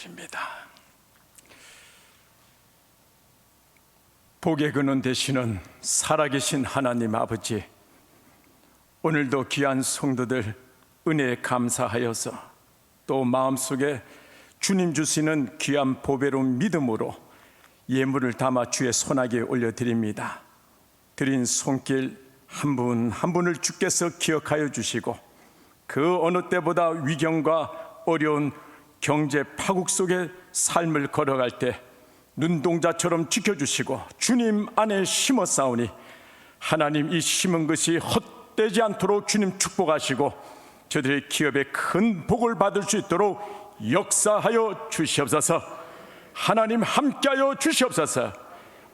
기도드립니다. 복의 근원 되시는 살아계신 하나님 아버지, 오늘도 귀한 성도들 은혜에 감사하여서 또 마음속에 주님 주시는 귀한 보배로운 믿음으로 예물을 담아 주의 손아귀에 올려드립니다. 드린 손길 한 분 한 분을 주께서 기억하여 주시고 그 어느 때보다 위경과 어려운 경제 파국 속의 삶을 걸어갈 때 눈동자처럼 지켜주시고 주님 안에 심었사오니 하나님 이 심은 것이 헛되지 않도록 주님 축복하시고 저들의 기업에 큰 복을 받을 수 있도록 역사하여 주시옵소서. 하나님 함께하여 주시옵소서.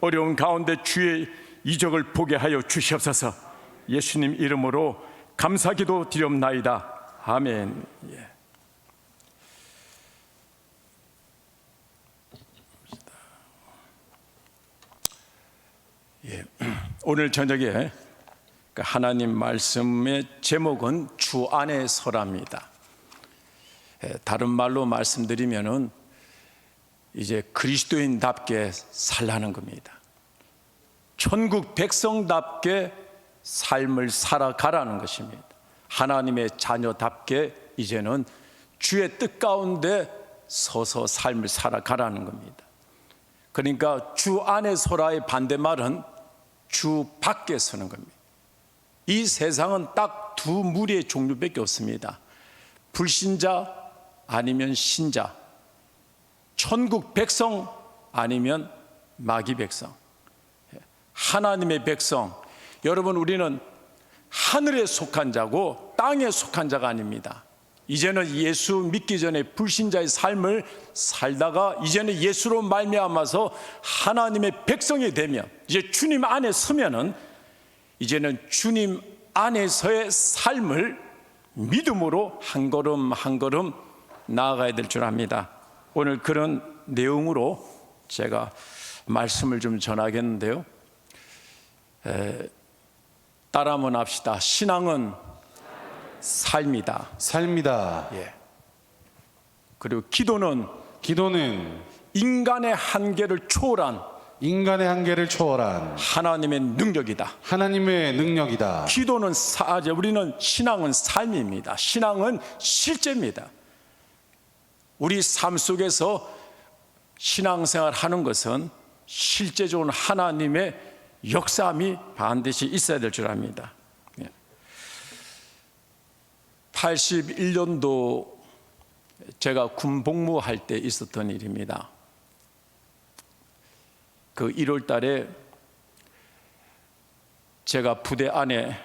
어려운 가운데 주의 이적을 보게 하여 주시옵소서. 예수님 이름으로 감사기도 드리옵나이다. 아멘. 오늘 저녁에 하나님 말씀의 제목은 주 안에 서랍니다. 다른 말로 말씀드리면은 이제 그리스도인답게 살라는 겁니다. 천국 백성답게 삶을 살아가라는 것입니다. 하나님의 자녀답게 이제는 주의 뜻 가운데 서서 삶을 살아가라는 겁니다. 그러니까 주 안에 서라의 반대말은 주 밖에 서는 겁니다. 이 세상은 딱 두 무리의 종류밖에 없습니다. 불신자 아니면 신자, 천국 백성 아니면 마귀 백성. 하나님의 백성, 여러분 우리는 하늘에 속한 자고 땅에 속한 자가 아닙니다. 이제는 예수 믿기 전에 불신자의 삶을 살다가 이제는 예수로 말미암아서 하나님의 백성이 되면 이제 주님 안에 서면은 이제는 주님 안에서의 삶을 믿음으로 한 걸음 한 걸음 나아가야 될 줄 압니다. 오늘 그런 내용으로 제가 말씀을 좀 전하겠는데요. 따라 한번 합시다. 신앙은 삶이다. 삶이다. 예. 그리고 기도는 인간의 한계를 초월한 하나님의 능력이다. 하나님의 능력이다. 기도는 우리는 신앙은 삶입니다. 신앙은 실제입니다. 우리 삶 속에서 신앙생활 하는 것은 실제적으로 하나님의 역사함이 반드시 있어야 될 줄 압니다. 81년도 제가 군 복무할 때 있었던 일입니다. 그 1월 달에 제가 부대 안에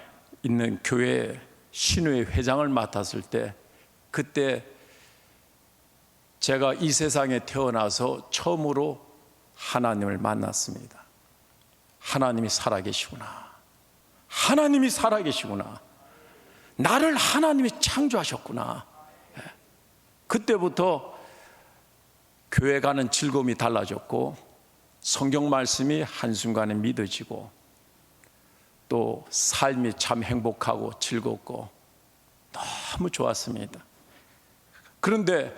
있는 교회 신우회 회장을 맡았을 때, 그때 제가 이 세상에 태어나서 처음으로 하나님을 만났습니다. 하나님이 살아계시구나. 하나님이 살아계시구나. 나를 하나님이 창조하셨구나. 그때부터 교회 가는 즐거움이 달라졌고 성경 말씀이 한순간에 믿어지고 또 삶이 참 행복하고 즐겁고 너무 좋았습니다. 그런데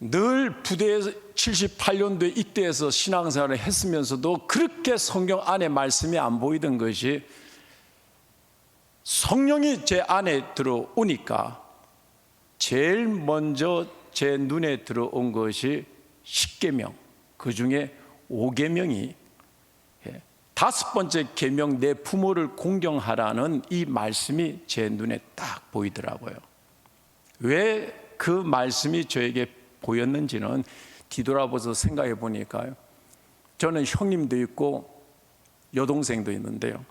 늘 부대에서 78년도에 입대해서 신앙생활을 했으면서도 그렇게 성경 안에 말씀이 안 보이던 것이 성령이 제 안에 들어오니까 제일 먼저 제 눈에 들어온 것이 10계명, 그 중에 5계명이 5번째 계명, 내 부모를 공경하라는 이 말씀이 제 눈에 딱 보이더라고요. 왜 그 말씀이 저에게 보였는지는 뒤돌아보서 생각해 보니까요, 저는 형님도 있고 여동생도 있는데요,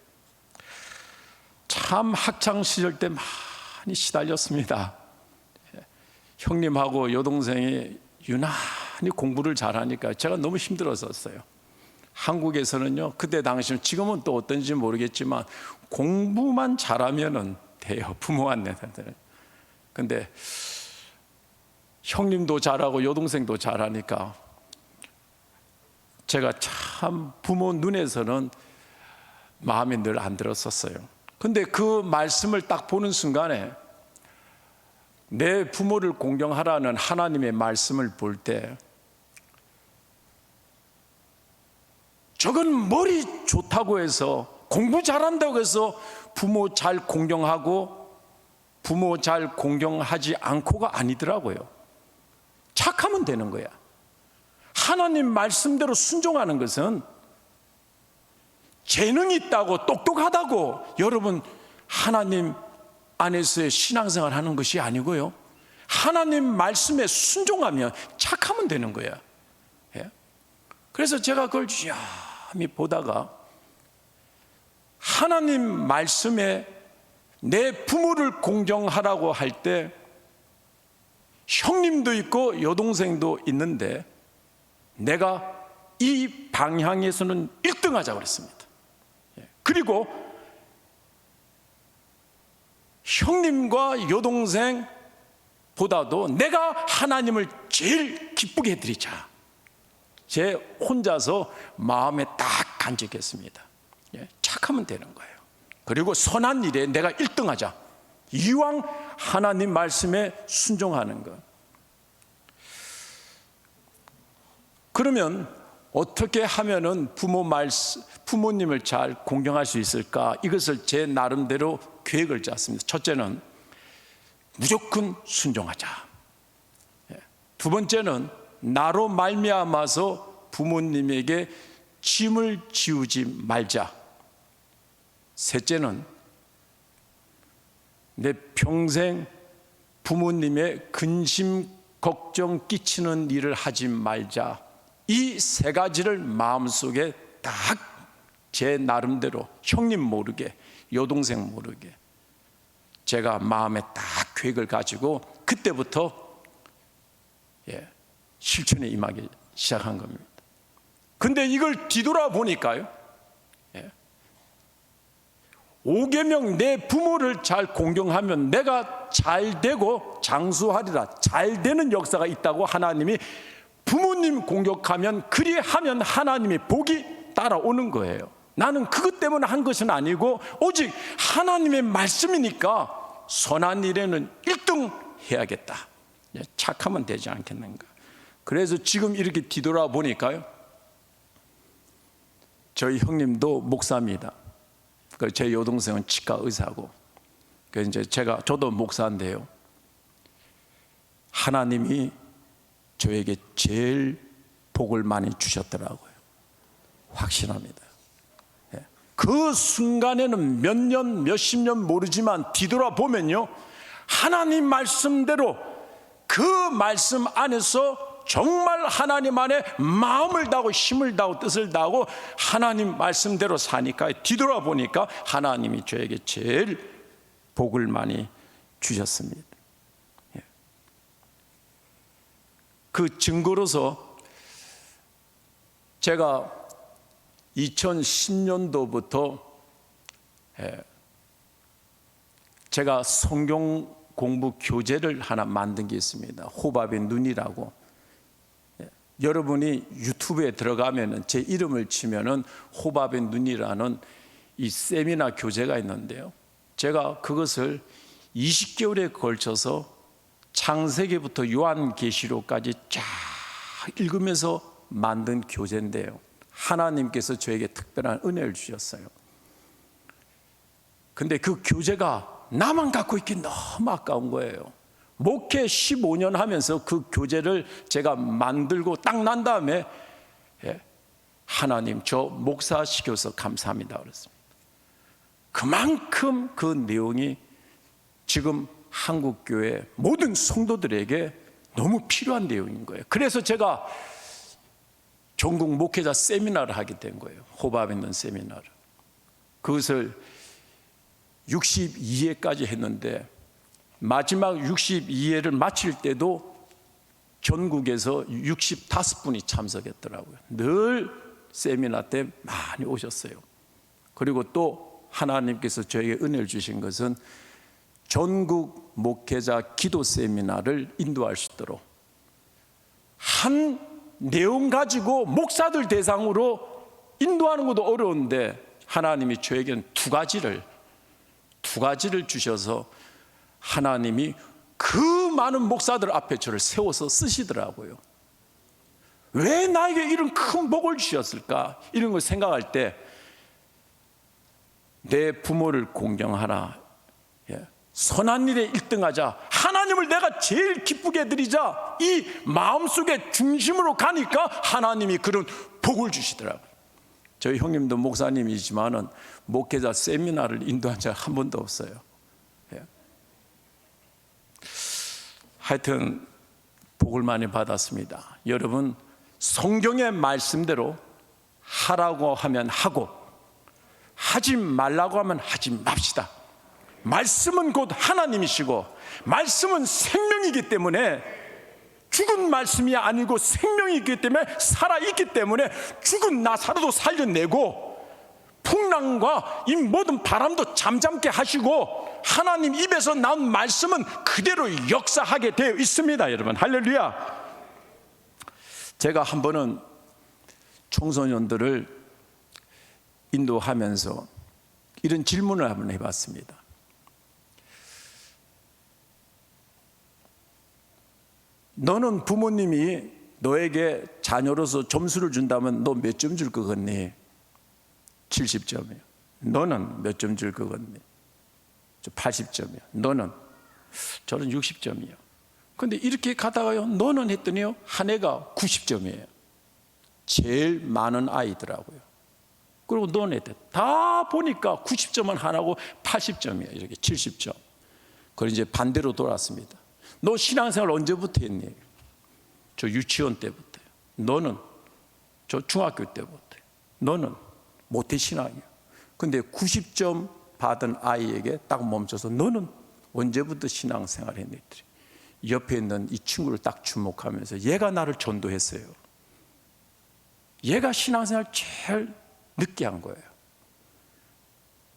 참 학창시절 때 많이 시달렸습니다. 형님하고 여동생이 유난히 공부를 잘하니까 제가 너무 힘들었었어요. 한국에서는요, 그때 당시는, 지금은 또 어떤지 모르겠지만 공부만 잘하면은 돼요, 부모한테. 근데 형님도 잘하고 여동생도 잘하니까 제가 참 부모 눈에서는 마음에 늘 안 들었었어요. 근데 그 말씀을 딱 보는 순간에 내 부모를 공경하라는 하나님의 말씀을 볼 때 저건 머리 좋다고 해서, 공부 잘한다고 해서 부모 잘 공경하고 부모 잘 공경하지 않고가 아니더라고요. 착하면 되는 거야. 하나님 말씀대로 순종하는 것은 재능이 있다고 똑똑하다고 여러분 하나님 안에서의 신앙생활 하는 것이 아니고요, 하나님 말씀에 순종하면 착하면 되는 거야. 예? 그래서 제가 그걸 유심히 보다가 하나님 말씀에 내 부모를 공경하라고 할 때 형님도 있고 여동생도 있는데 내가 이 방향에서는 1등하자고 그랬습니다. 그리고 형님과 여동생보다도 내가 하나님을 제일 기쁘게 해드리자, 제 혼자서 마음에 딱 간직했습니다. 착하면 되는 거예요. 그리고 선한 일에 내가 1등하자, 이왕 하나님 말씀에 순종하는 것. 그러면 어떻게 하면은 부모님을 잘 공경할 수 있을까? 이것을 제 나름대로 계획을 짰습니다. 첫째는 무조건 순종하자. 두 번째는 나로 말미암아서 부모님에게 짐을 지우지 말자. 셋째는 내 평생 부모님의 근심 걱정 끼치는 일을 하지 말자. 이 세 가지를 마음속에 딱 제 나름대로 형님 모르게 여동생 모르게 제가 마음에 딱 계획을 가지고 그때부터 실천에 임하기 시작한 겁니다. 근데 이걸 뒤돌아보니까요, 5계명 내 부모를 잘 공경하면 내가 잘 되고 장수하리라, 잘 되는 역사가 있다고 하나님이 부모님 공격하면 그리하면 하나님의 복이 따라오는 거예요. 나는 그것 때문에 한 것은 아니고 오직 하나님의 말씀이니까 선한 일에는 1등 해야겠다, 착하면 되지 않겠는가. 그래서 지금 이렇게 뒤돌아보니까요, 저희 형님도 목사입니다. 제 여동생은 치과 의사고, 이제 저도 목사인데요, 하나님이 저에게 제일 복을 많이 주셨더라고요. 확신합니다. 그 순간에는 몇 년, 몇십 년 모르지만 뒤돌아보면요, 하나님 말씀대로 그 말씀 안에서 정말 하나님 안에 마음을 다하고 힘을 다하고 뜻을 다하고 하나님 말씀대로 사니까 뒤돌아보니까 하나님이 저에게 제일 복을 많이 주셨습니다. 그 증거로서 제가 2010년도부터 제가 성경 공부 교재를 하나 만든 게 있습니다. 호밥의 눈이라고. 여러분이 유튜브에 들어가면은 제 이름을 치면은 호밥의 눈이라는 이 세미나 교재가 있는데요, 제가 그것을 20개월에 걸쳐서 창세기부터 요한계시록까지 쫙 읽으면서 만든 교재인데요, 하나님께서 저에게 특별한 은혜를 주셨어요. 근데 그 교재가 나만 갖고 있기 너무 아까운 거예요. 목회 15년 하면서 그 교재를 제가 만들고 딱 난 다음에 하나님 저 목사 시켜서 감사합니다 그랬습니다. 그만큼 그 내용이 지금 한국교회 모든 성도들에게 너무 필요한 내용인 거예요. 그래서 제가 전국 목회자 세미나를 하게 된 거예요. 호밥에 있는 세미나를. 그것을 62회까지 했는데 마지막 62회를 마칠 때도 전국에서 65분이 참석했더라고요. 늘 세미나 때 많이 오셨어요. 그리고 또 하나님께서 저에게 은혜를 주신 것은 전국 목회자 기도 세미나를 인도할 수 있도록, 한 내용 가지고 목사들 대상으로 인도하는 것도 어려운데 하나님이 저에게는 두 가지를 주셔서 하나님이 그 많은 목사들 앞에 저를 세워서 쓰시더라고요. 왜 나에게 이런 큰 복을 주셨을까? 이런 걸 생각할 때 내 부모를 공경하라, 선한 일에 1등하자, 하나님을 내가 제일 기쁘게 드리자, 이 마음속에 중심으로 가니까 하나님이 그런 복을 주시더라고요. 저희 형님도 목사님이지만은 목회자 세미나를 인도한 적 한 번도 없어요. 하여튼 복을 많이 받았습니다. 여러분, 성경의 말씀대로 하라고 하면 하고, 하지 말라고 하면 하지 맙시다. 말씀은 곧 하나님이시고, 말씀은 생명이기 때문에, 죽은 말씀이 아니고 생명이기 때문에 살아있기 때문에 죽은 나사로도 살려내고, 풍랑과 이 모든 바람도 잠잠게 하시고, 하나님 입에서 나온 말씀은 그대로 역사하게 되어 있습니다. 여러분, 할렐루야. 제가 한 번은 청소년들을 인도하면서 이런 질문을 한번 해봤습니다. 너는 부모님이 너에게 자녀로서 점수를 준다면 너 몇 점 줄 것 같니? 70점이요. 너는 몇 점 줄 것 같니? 저 80점이요. 너는? 저는 60점이요. 근데 이렇게 가다가요, 너는 했더니요, 한 애가 90점이에요. 제일 많은 아이더라고요. 그리고 너는 했대. 다 보니까 90점은 하나고 80점이에요. 이렇게 70점. 그걸 이제 반대로 돌았습니다. 너 신앙생활 언제부터 했니? 저 유치원 때부터요. 너는? 저 중학교 때부터요. 너는? 모태신앙이요. 근데 90점 받은 아이에게 딱 멈춰서 너는 언제부터 신앙생활 했니? 옆에 있는 이 친구를 딱 주목하면서 얘가 나를 전도했어요. 얘가 신앙생활 제일 늦게 한 거예요.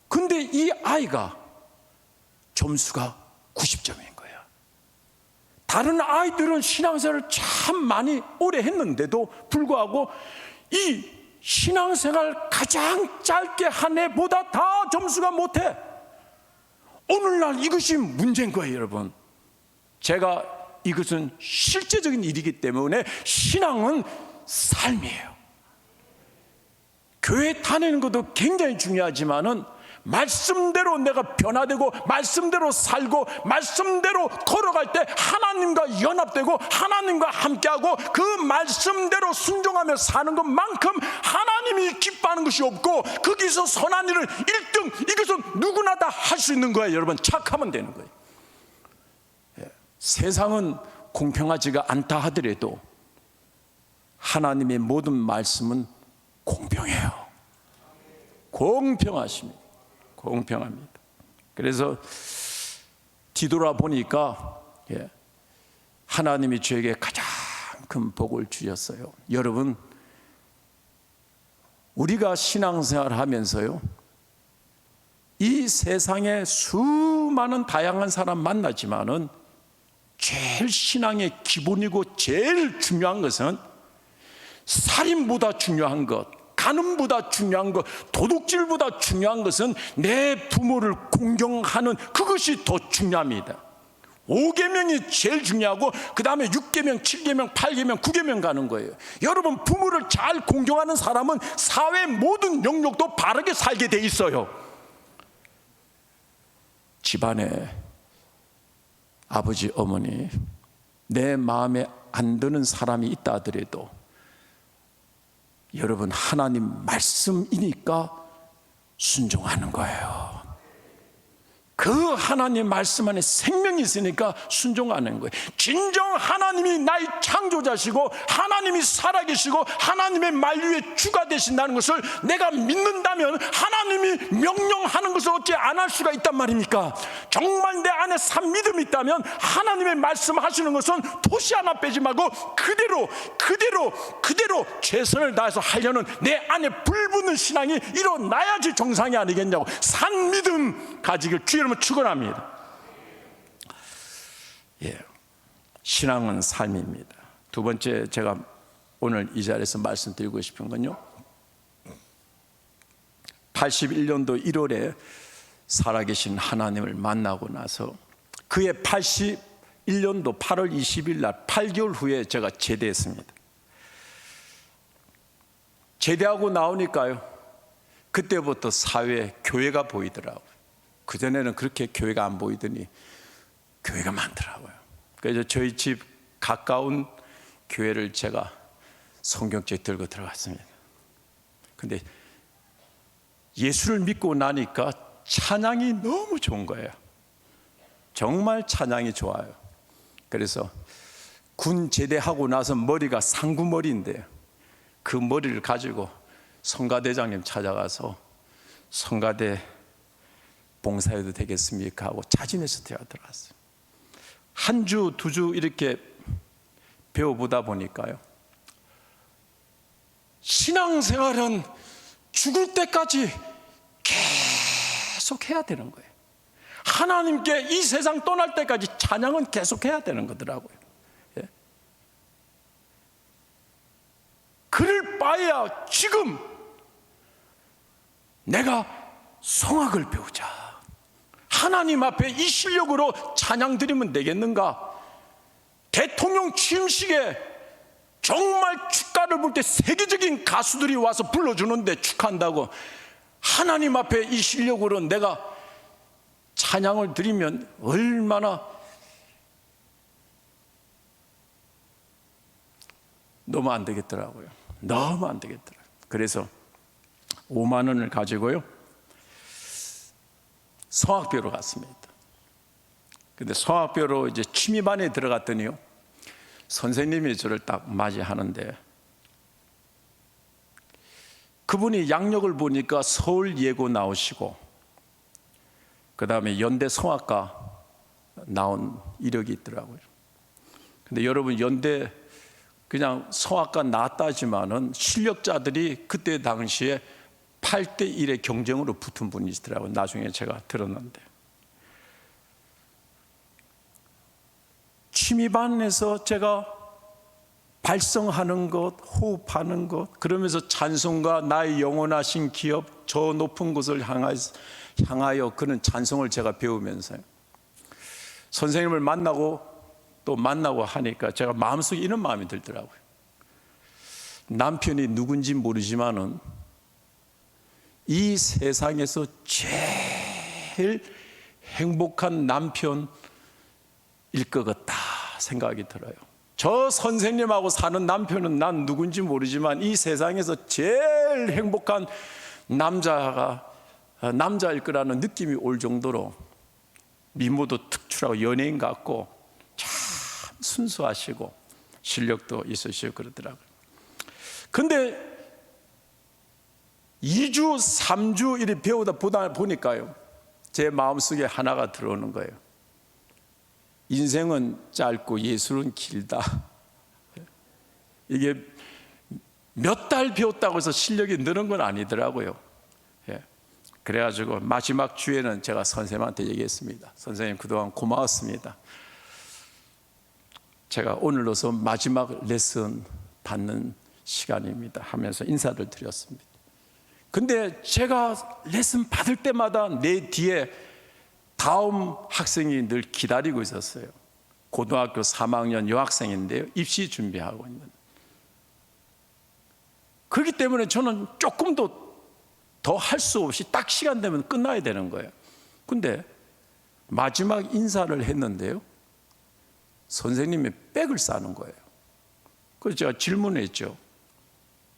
근데 이 아이가 점수가 90점인 거예요. 다른 아이들은 신앙생활을 참 많이 오래 했는데도 불구하고 이 신앙생활 가장 짧게 한 해보다 다 점수가 못해. 오늘날 이것이 문제인 거예요, 여러분. 제가 이것은 실제적인 일이기 때문에 신앙은 삶이에요. 교회 다니는 것도 굉장히 중요하지만은 말씀대로 내가 변화되고 말씀대로 살고 말씀대로 걸어갈 때 하나님과 연합되고 하나님과 함께하고 그 말씀대로 순종하며 사는 것만큼 하나님이 기뻐하는 것이 없고, 거기서 선한 일을 1등, 이것은 누구나 다 할 수 있는 거예요. 여러분, 착하면 되는 거예요. 세상은 공평하지가 않다 하더라도 하나님의 모든 말씀은 공평해요. 공평하십니다. 공평합니다. 그래서 뒤돌아보니까 하나님이 저에게 가장 큰 복을 주셨어요. 여러분, 우리가 신앙생활을 하면서요, 이 세상에 수많은 다양한 사람 만나지만은 제일 신앙의 기본이고 제일 중요한 것은 살인보다 중요한 것, 간음보다 중요한 것, 도둑질보다 중요한 것은 내 부모를 공경하는 그것이 더 중요합니다. 5계명이 제일 중요하고 그 다음에 6계명, 7계명, 8계명, 9계명 가는 거예요. 여러분, 부모를 잘 공경하는 사람은 사회 모든 영역도 바르게 살게 돼 있어요. 집안에 아버지, 어머니, 내 마음에 안 드는 사람이 있다 하더라도 여러분, 하나님 말씀이니까 순종하는 거예요. 그 하나님 말씀 안에 생명이 있으니까 순종하는 거예요. 진정 하나님이 나의 창조자시고 하나님이 살아계시고 하나님의 말 위에 주가 되신다는 것을 내가 믿는다면 하나님이 명령하는 것을 어찌 안 할 수가 있단 말입니까? 정말 내 안에 산 믿음이 있다면 하나님의 말씀하시는 것은 토시 하나 빼지 말고 그대로 최선을 다해서 하려는 내 안에 불붙는 신앙이 일어나야지 정상이 아니겠냐고. 산 믿음 가지길 주의 이름으로 축원합니다. 신앙은 삶입니다. 두 번째, 제가 오늘 이 자리에서 말씀드리고 싶은 건요, 81년도 1월에 살아계신 하나님을 만나고 나서 그의 1년도 8월 20일 날 8개월 후에 제가 제대했습니다. 제대하고 나오니까요, 그때부터 사회에 교회가 보이더라고요. 그전에는 그렇게 교회가 안 보이더니 교회가 많더라고요. 그래서 저희 집 가까운 교회를 제가 성경책 들고 들어갔습니다. 근데 예수를 믿고 나니까 찬양이 너무 좋은 거예요. 정말 찬양이 좋아요. 그래서 군 제대하고 나서 머리가 상구머리인데 그 머리를 가지고 성가대장님 찾아가서 성가대 봉사해도 되겠습니까? 하고 자진해서 제가 들어갔어요. 한 주, 두 주 이렇게 배워보다 보니까요, 신앙생활은 죽을 때까지 계속 해야 되는 거예요. 하나님께 이 세상 떠날 때까지 찬양은 계속 해야 되는 거더라고요. 예? 그럴 바에야 지금 내가 성악을 배우자, 하나님 앞에 이 실력으로 찬양 드리면 되겠는가? 대통령 취임식에 정말 축가를 부를 때 세계적인 가수들이 와서 불러주는데 축하한다고, 하나님 앞에 이 실력으로 내가 찬양을 드리면 얼마나, 너무 안 되겠더라고요. 너무 안 되겠더라고요. 그래서 5만 원을 가지고요, 성악배우로 갔습니다. 근데 성악배우로 이제 취미반에 들어갔더니요, 선생님이 저를 딱 맞이하는데, 그분이 양력을 보니까 서울 예고 나오시고 그 다음에 연대 성악과 나온 이력이 있더라고요. 근데 여러분, 연대 그냥 성악과 나왔다 하지만은 실력자들이 그때 당시에 8대 1의 경쟁으로 붙은 분이시더라고요. 나중에 제가 들었는데, 취미반에서 제가 발성하는 것, 호흡하는 것, 그러면서 찬송가, 나의 영원하신 기업, 저 높은 곳을 향하여 그런 찬송을 제가 배우면서요, 선생님을 만나고 또 만나고 하니까 제가 마음속에 이런 마음이 들더라고요. 남편이 누군지 모르지만은 이 세상에서 제일 행복한 남편일 것 같다 생각이 들어요. 저 선생님하고 사는 남편은 난 누군지 모르지만 이 세상에서 제일 행복한 남자일 거라는 느낌이 올 정도로 미모도 특출하고 연예인 같고 참 순수하시고 실력도 있으시고 그러더라고요. 근데 2주, 3주 이렇게 배우다 보니까요, 제 마음속에 하나가 들어오는 거예요. 인생은 짧고 예술은 길다. 이게 몇 달 배웠다고 해서 실력이 느는 건 아니더라고요. 그래가지고 마지막 주에는 제가 선생님한테 얘기했습니다. 선생님, 그동안 고마웠습니다. 제가 오늘로서 마지막 레슨 받는 시간입니다 하면서 인사를 드렸습니다. 근데 제가 레슨 받을 때마다 내 뒤에 다음 학생이 늘 기다리고 있었어요. 고등학교 3학년 여학생인데요, 입시 준비하고 있는. 그렇기 때문에 저는 조금도 더 할 수 없이 딱 시간 되면 끝나야 되는 거예요. 근데 마지막 인사를 했는데요, 선생님이 백을 싸는 거예요. 그래서 제가 질문했죠.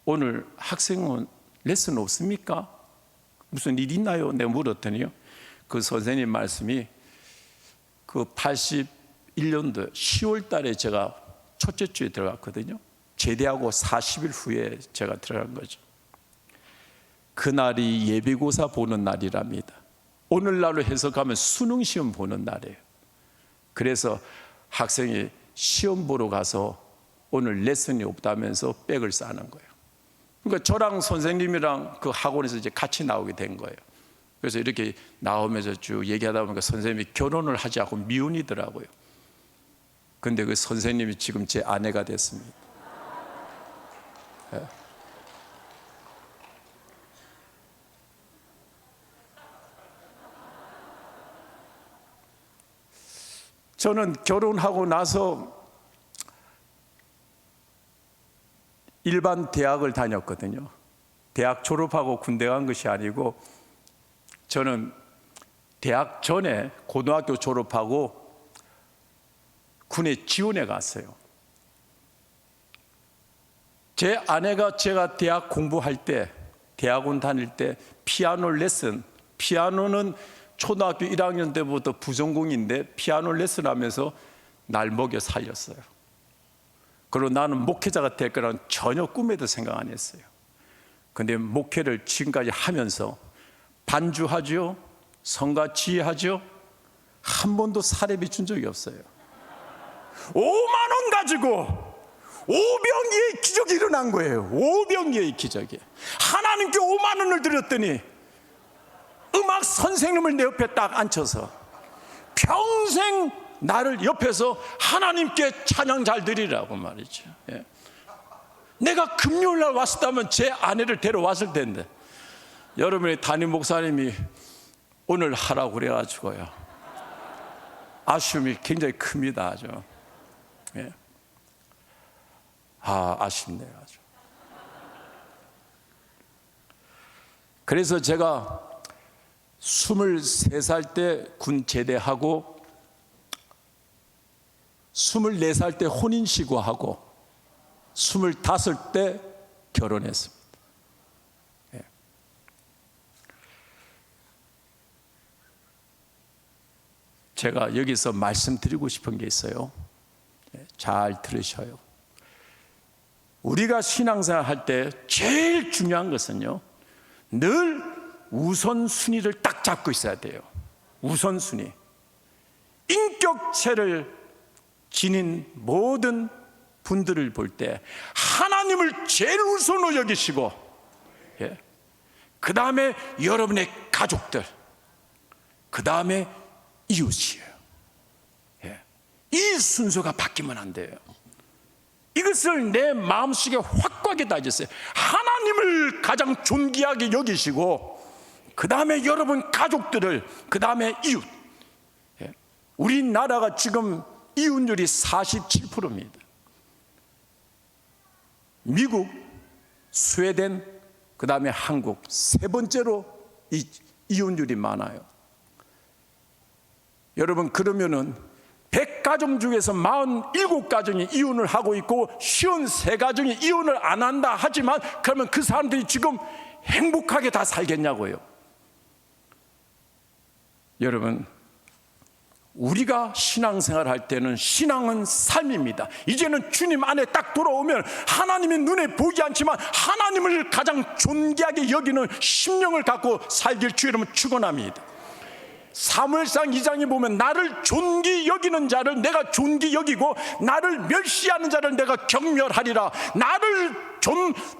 오늘 학생은 레슨 없습니까? 무슨 일 있나요? 내가 물었더니요, 그 선생님 말씀이 그 81년도 10월 달에 제가 첫째 주에 들어갔거든요. 제대하고 40일 후에 제가 들어간 거죠. 그날이 예비고사 보는 날이랍니다. 오늘날로 해석하면 수능시험 보는 날이에요. 그래서 학생이 시험 보러 가서 오늘 레슨이 없다면서 백을 싸는 거예요. 그러니까 저랑 선생님이랑 그 학원에서 이제 같이 나오게 된 거예요. 그래서 이렇게 나오면서 쭉 얘기하다 보니까 선생님이 결혼을 하지 않고 미혼이더라고요. 근데 그 선생님이 지금 제 아내가 됐습니다. 예. 저는 결혼하고 나서 일반 대학을 다녔거든요. 대학 졸업하고 군대 간 것이 아니고 저는 대학 전에 고등학교 졸업하고 군에 지원해 갔어요. 제 아내가 제가 대학 공부할 때, 대학원 다닐 때 피아노 레슨, 피아노는 초등학교 1학년 때부터 부전공인데 피아노 레슨 하면서 날 먹여 살렸어요. 그리고 나는 목회자가 될 거라는 전혀 꿈에도 생각 안 했어요. 근데 목회를 지금까지 하면서 반주하죠, 성가 지휘하죠, 한 번도 사례비 준 적이 없어요. 5만 원 가지고 오병이의 기적이 일어난 거예요. 오병이의 기적이. 하나님께 5만 원을 드렸더니 음악 선생님을 내 옆에 딱 앉혀서 평생 나를 옆에서 하나님께 찬양 잘 드리라고 말이죠. 예. 내가 금요일날 왔었다면 제 아내를 데려왔을 텐데 여러분의 담임 목사님이 오늘 하라고 그래가지고요. 아쉬움이 굉장히 큽니다. 아주. 예. 아쉽네요. 아주. 그래서 제가 23살 때 군 제대하고 24살 때 혼인신고하고 25 때 결혼했습니다. 예. 제가 여기서 말씀드리고 싶은 게 있어요. 예, 잘 들으셔요. 우리가 신앙생활 할 때 제일 중요한 것은요, 늘 우선순위를 딱 잡고 있어야 돼요. 우선순위. 인격체를 지닌 모든 분들을 볼 때 하나님을 제일 우선으로 여기시고, 예. 그 다음에 여러분의 가족들, 그 다음에 이웃이에요. 예. 이 순서가 바뀌면 안 돼요. 이것을 내 마음속에 확고하게 다졌어요. 하나님을 가장 존귀하게 여기시고 그 다음에 여러분 가족들을, 그 다음에 이웃. 예. 우리나라가 지금 이웃률이 47%입니다. 미국, 스웨덴, 그 다음에 한국 세 번째로 이웃률이 많아요. 여러분, 그러면은 100가정 중에서 47가정이 이혼을 하고 있고 53가정이 이혼을 안 한다 하지만, 그러면 그 사람들이 지금 행복하게 다 살겠냐고요. 여러분, 우리가 신앙생활 할 때는 신앙은 삶입니다. 이제는 주님 안에 딱 돌아오면 하나님의 눈에 보이지 않지만 하나님을 가장 존귀하게 여기는 심령을 갖고 살길 주 이름으로 축원합니다. 사무엘상 2장에 보면 나를 존귀 여기는 자를 내가 존귀 여기고 나를 멸시하는 자를 내가 경멸하리라. 나를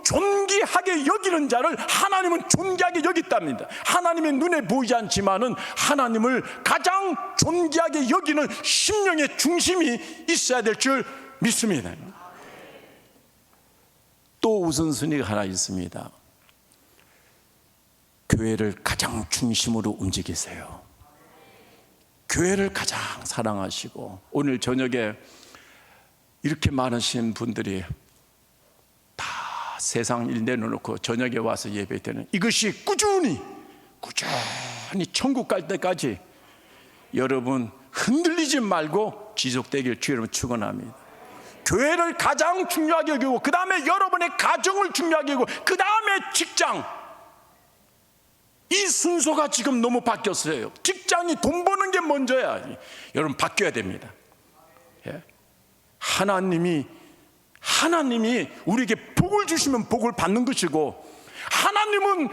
존귀하게 여기는 자를 하나님은 존귀하게 여겼답니다. 하나님의 눈에 보이지 않지만은 하나님을 가장 존귀하게 여기는 심령의 중심이 있어야 될 줄 믿습니다. 또 우선순위가 하나 있습니다. 교회를 가장 중심으로 움직이세요. 교회를 가장 사랑하시고, 오늘 저녁에 이렇게 많으신 분들이 다 세상 일 내놓고 저녁에 와서 예배 드리는, 이것이 꾸준히 천국 갈 때까지 여러분 흔들리지 말고 지속되길 주 여러분 축원합니다. 교회를 가장 중요하게 여기고 그 다음에 여러분의 가정을 중요하게 여기고 그 다음에 직장. 이 순서가 지금 너무 바뀌었어요. 직장이 돈 버는 게 먼저야. 여러분 바뀌어야 됩니다. 예. 하나님이 우리에게 복을 주시면 복을 받는 것이고, 하나님은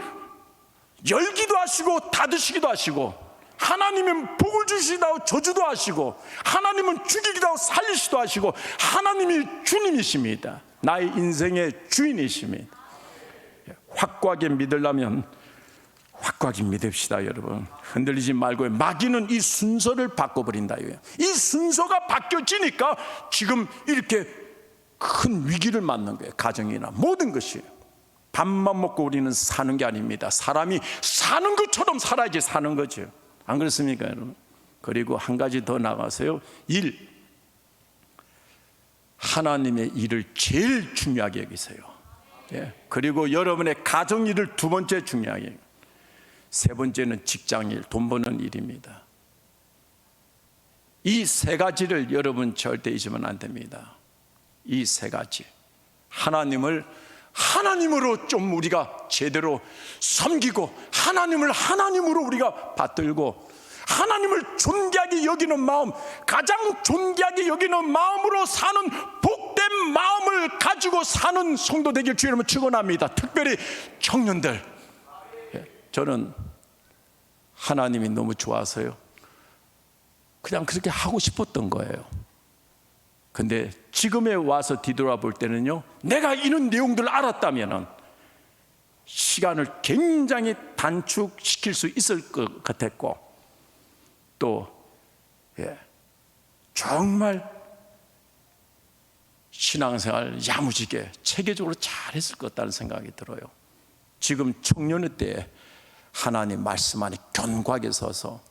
열기도 하시고 닫으시기도 하시고, 하나님은 복을 주시기도 하고 저주도 하시고, 하나님은 죽이기도 하고 살리시기도 하시고, 하나님이 주님이십니다. 나의 인생의 주인이십니다. 확고하게 믿으려면 확고하게 믿읍시다. 여러분 흔들리지 말고. 마귀는 이 순서를 바꿔버린다. 이 순서가 바뀌어지니까 지금 이렇게 큰 위기를 맞는 거예요. 가정이나 모든 것이. 밥만 먹고 우리는 사는 게 아닙니다. 사람이 사는 것처럼 살아야지 사는 거죠. 안 그렇습니까 여러분? 그리고 한 가지 더 나가서요, 일. 하나님의 일을 제일 중요하게 여기세요. 예. 그리고 여러분의 가정 일을 두 번째 중요하게 여기세요. 세 번째는 직장 일, 돈 버는 일입니다. 이 세 가지를 여러분 절대 잊으면 안 됩니다. 이 세 가지. 하나님으로 좀 우리가 제대로 섬기고, 하나님을 하나님으로 우리가 받들고, 하나님을 존귀하게 여기는 마음, 가장 존귀하게 여기는 마음으로 사는 복된 마음을 가지고 사는 성도 되길 주의 이름으로 축원합니다. 특별히 청년들. 저는 하나님이 너무 좋아서요, 그냥 그렇게 하고 싶었던 거예요. 근데 지금에 와서 뒤돌아볼 때는요, 내가 이런 내용들을 알았다면 시간을 굉장히 단축시킬 수 있을 것 같았고, 또 정말 신앙생활 야무지게 체계적으로 잘했을 것 같다는 생각이 들어요. 지금 청년의 때에 하나님 말씀 안에 견고하게 서서,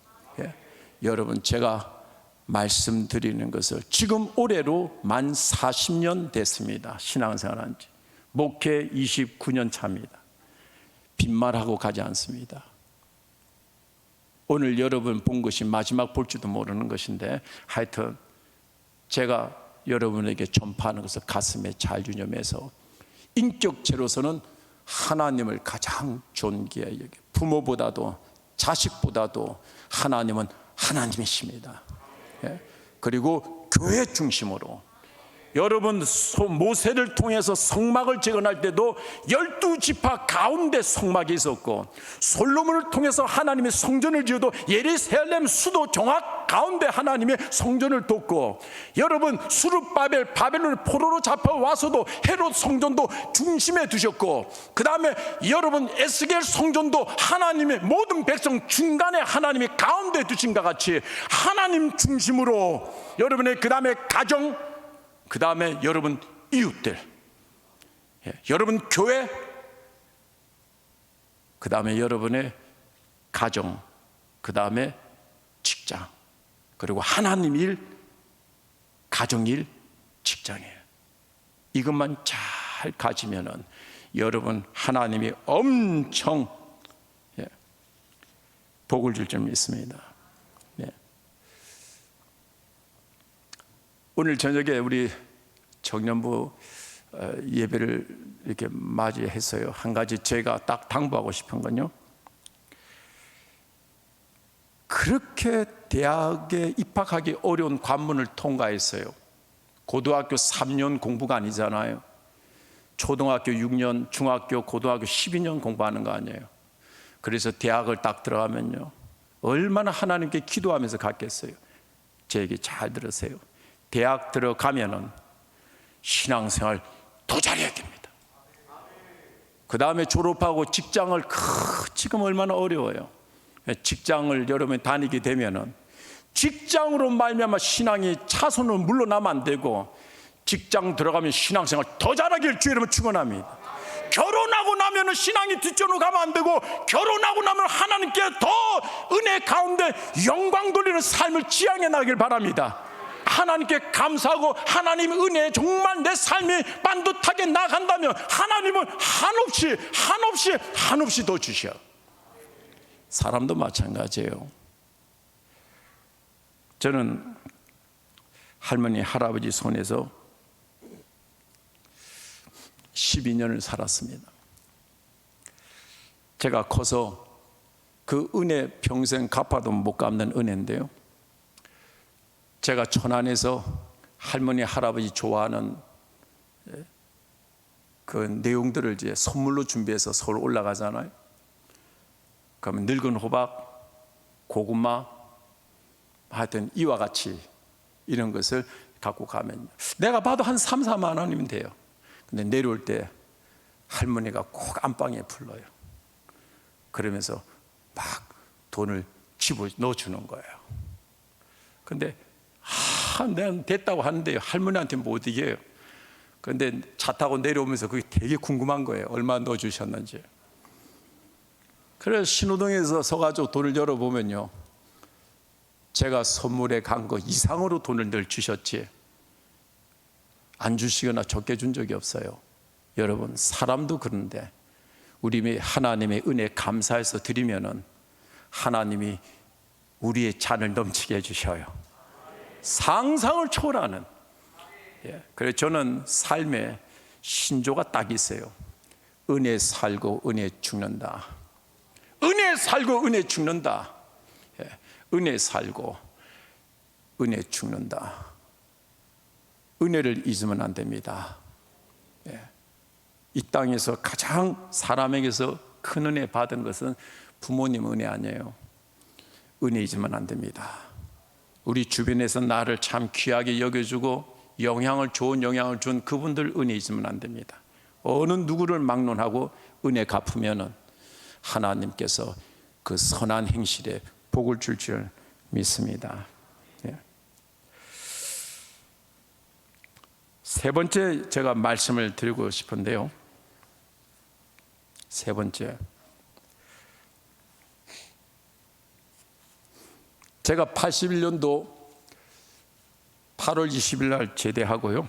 여러분, 제가 말씀드리는 것을 지금 올해로 만 40년 됐습니다. 신앙생활한 지. 목회 29년 차입니다. 빈말하고 가지 않습니다. 오늘 여러분 본 것이 마지막 볼지도 모르는 것인데, 하여튼 제가 여러분에게 전파하는 것을 가슴에 잘 유념해서, 인격체로서는 하나님을 가장 존귀해 여기, 부모보다도 자식보다도 하나님은 하나님이십니다. 그리고 교회 중심으로, 여러분 모세를 통해서 성막을 재건할 때도 12지파 가운데 성막이 있었고, 솔로몬을 통해서 하나님의 성전을 지어도 예루살렘 수도 정확 가운데 하나님의 성전을 돕고, 여러분 수르바벨 바벨론 포로로 잡혀와서도 헤롯 성전도 중심에 두셨고, 그 다음에 여러분 에스겔 성전도 하나님의 모든 백성 중간에 하나님이 가운데 두신 것 같이 하나님 중심으로, 여러분의 그 다음에 가정, 그 다음에 여러분 이웃들, 여러분 교회, 그 다음에 여러분의 가정, 그 다음에 직장, 그리고 하나님 일, 가정 일, 직장 일. 이것만 잘 가지면은 여러분 하나님이 엄청 복을 줄 줄 믿습니다. 오늘 저녁에 우리 청년부 예배를 이렇게 맞이했어요. 한 가지 제가 딱 당부하고 싶은 건요, 그렇게 대학에 입학하기 어려운 관문을 통과했어요. 고등학교 3년 공부가 아니잖아요. 초등학교 6년, 중학교, 고등학교 12년 공부하는 거 아니에요. 그래서 대학을 딱 들어가면요, 얼마나 하나님께 기도하면서 갔겠어요. 제 얘기 잘 들으세요. 대학 들어가면은 신앙생활 더 잘해야 됩니다. 그 다음에 졸업하고 직장을, 지금 얼마나 어려워요. 직장을 여러분이 다니게 되면은 직장으로 말미암아 신앙이 차선으로 물러나면 안 되고, 직장 들어가면 신앙생활 더 잘하길 주의 이름으로 축원합니다. 결혼하고 나면은 신앙이 뒷전으로 가면 안 되고, 결혼하고 나면 하나님께 더 은혜 가운데 영광 돌리는 삶을 지향해 나가길 바랍니다. 하나님께 감사하고 하나님의 은혜에 정말 내 삶이 반듯하게 나간다면 하나님은 한없이 더 주셔. 사람도 마찬가지예요. 저는 할머니 할아버지 손에서 12년을 살았습니다. 제가 커서 그 은혜 평생 갚아도 못 갚는 은혜인데요, 제가 천안에서 할머니 할아버지 좋아하는 그 내용들을 이제 선물로 준비해서 서울 올라가잖아요. 그러면 늙은 호박, 고구마, 하여튼 이와 같이 이런 것을 갖고 가면요, 내가 봐도 한 3, 4만 원이면 돼요. 근데 내려올 때 할머니가 꼭 안방에 불러요. 그러면서 막 돈을 집어 넣어주는 거예요. 근데 내가 됐다고 하는데 할머니한테 못 이겨요. 그런데 차 타고 내려오면서 그게 되게 궁금한 거예요. 얼마 넣어주셨는지. 그래서 신호등에서 서가지고 돈을 열어보면요, 제가 선물해 간 거 이상으로 돈을 늘 주셨지 안 주시거나 적게 준 적이 없어요. 여러분, 사람도 그런데 우리 하나님의 은혜에 감사해서 드리면은 하나님이 우리의 잔을 넘치게 해주셔요. 상상을 초월하는. 그래서 저는 삶에 신조가 딱 있어요. 은혜 살고 은혜 죽는다. 은혜 살고 은혜 죽는다. 은혜 살고 은혜 죽는다. 은혜를 잊으면 안 됩니다. 이 땅에서 가장 사람에게서 큰 은혜 받은 것은 부모님 은혜 아니에요. 은혜 잊으면 안 됩니다. 우리 주변에서 나를 참 귀하게 여겨주고 좋은 영향을 준 그분들 은혜 잊으면 안 됩니다. 어느 누구를 막론하고 은혜 갚으면은 하나님께서 그 선한 행실에 복을 줄 줄 믿습니다. 세 번째 제가 말씀을 드리고 싶은데요. 세 번째, 제가 81년도 8월 20일 날 제대하고요.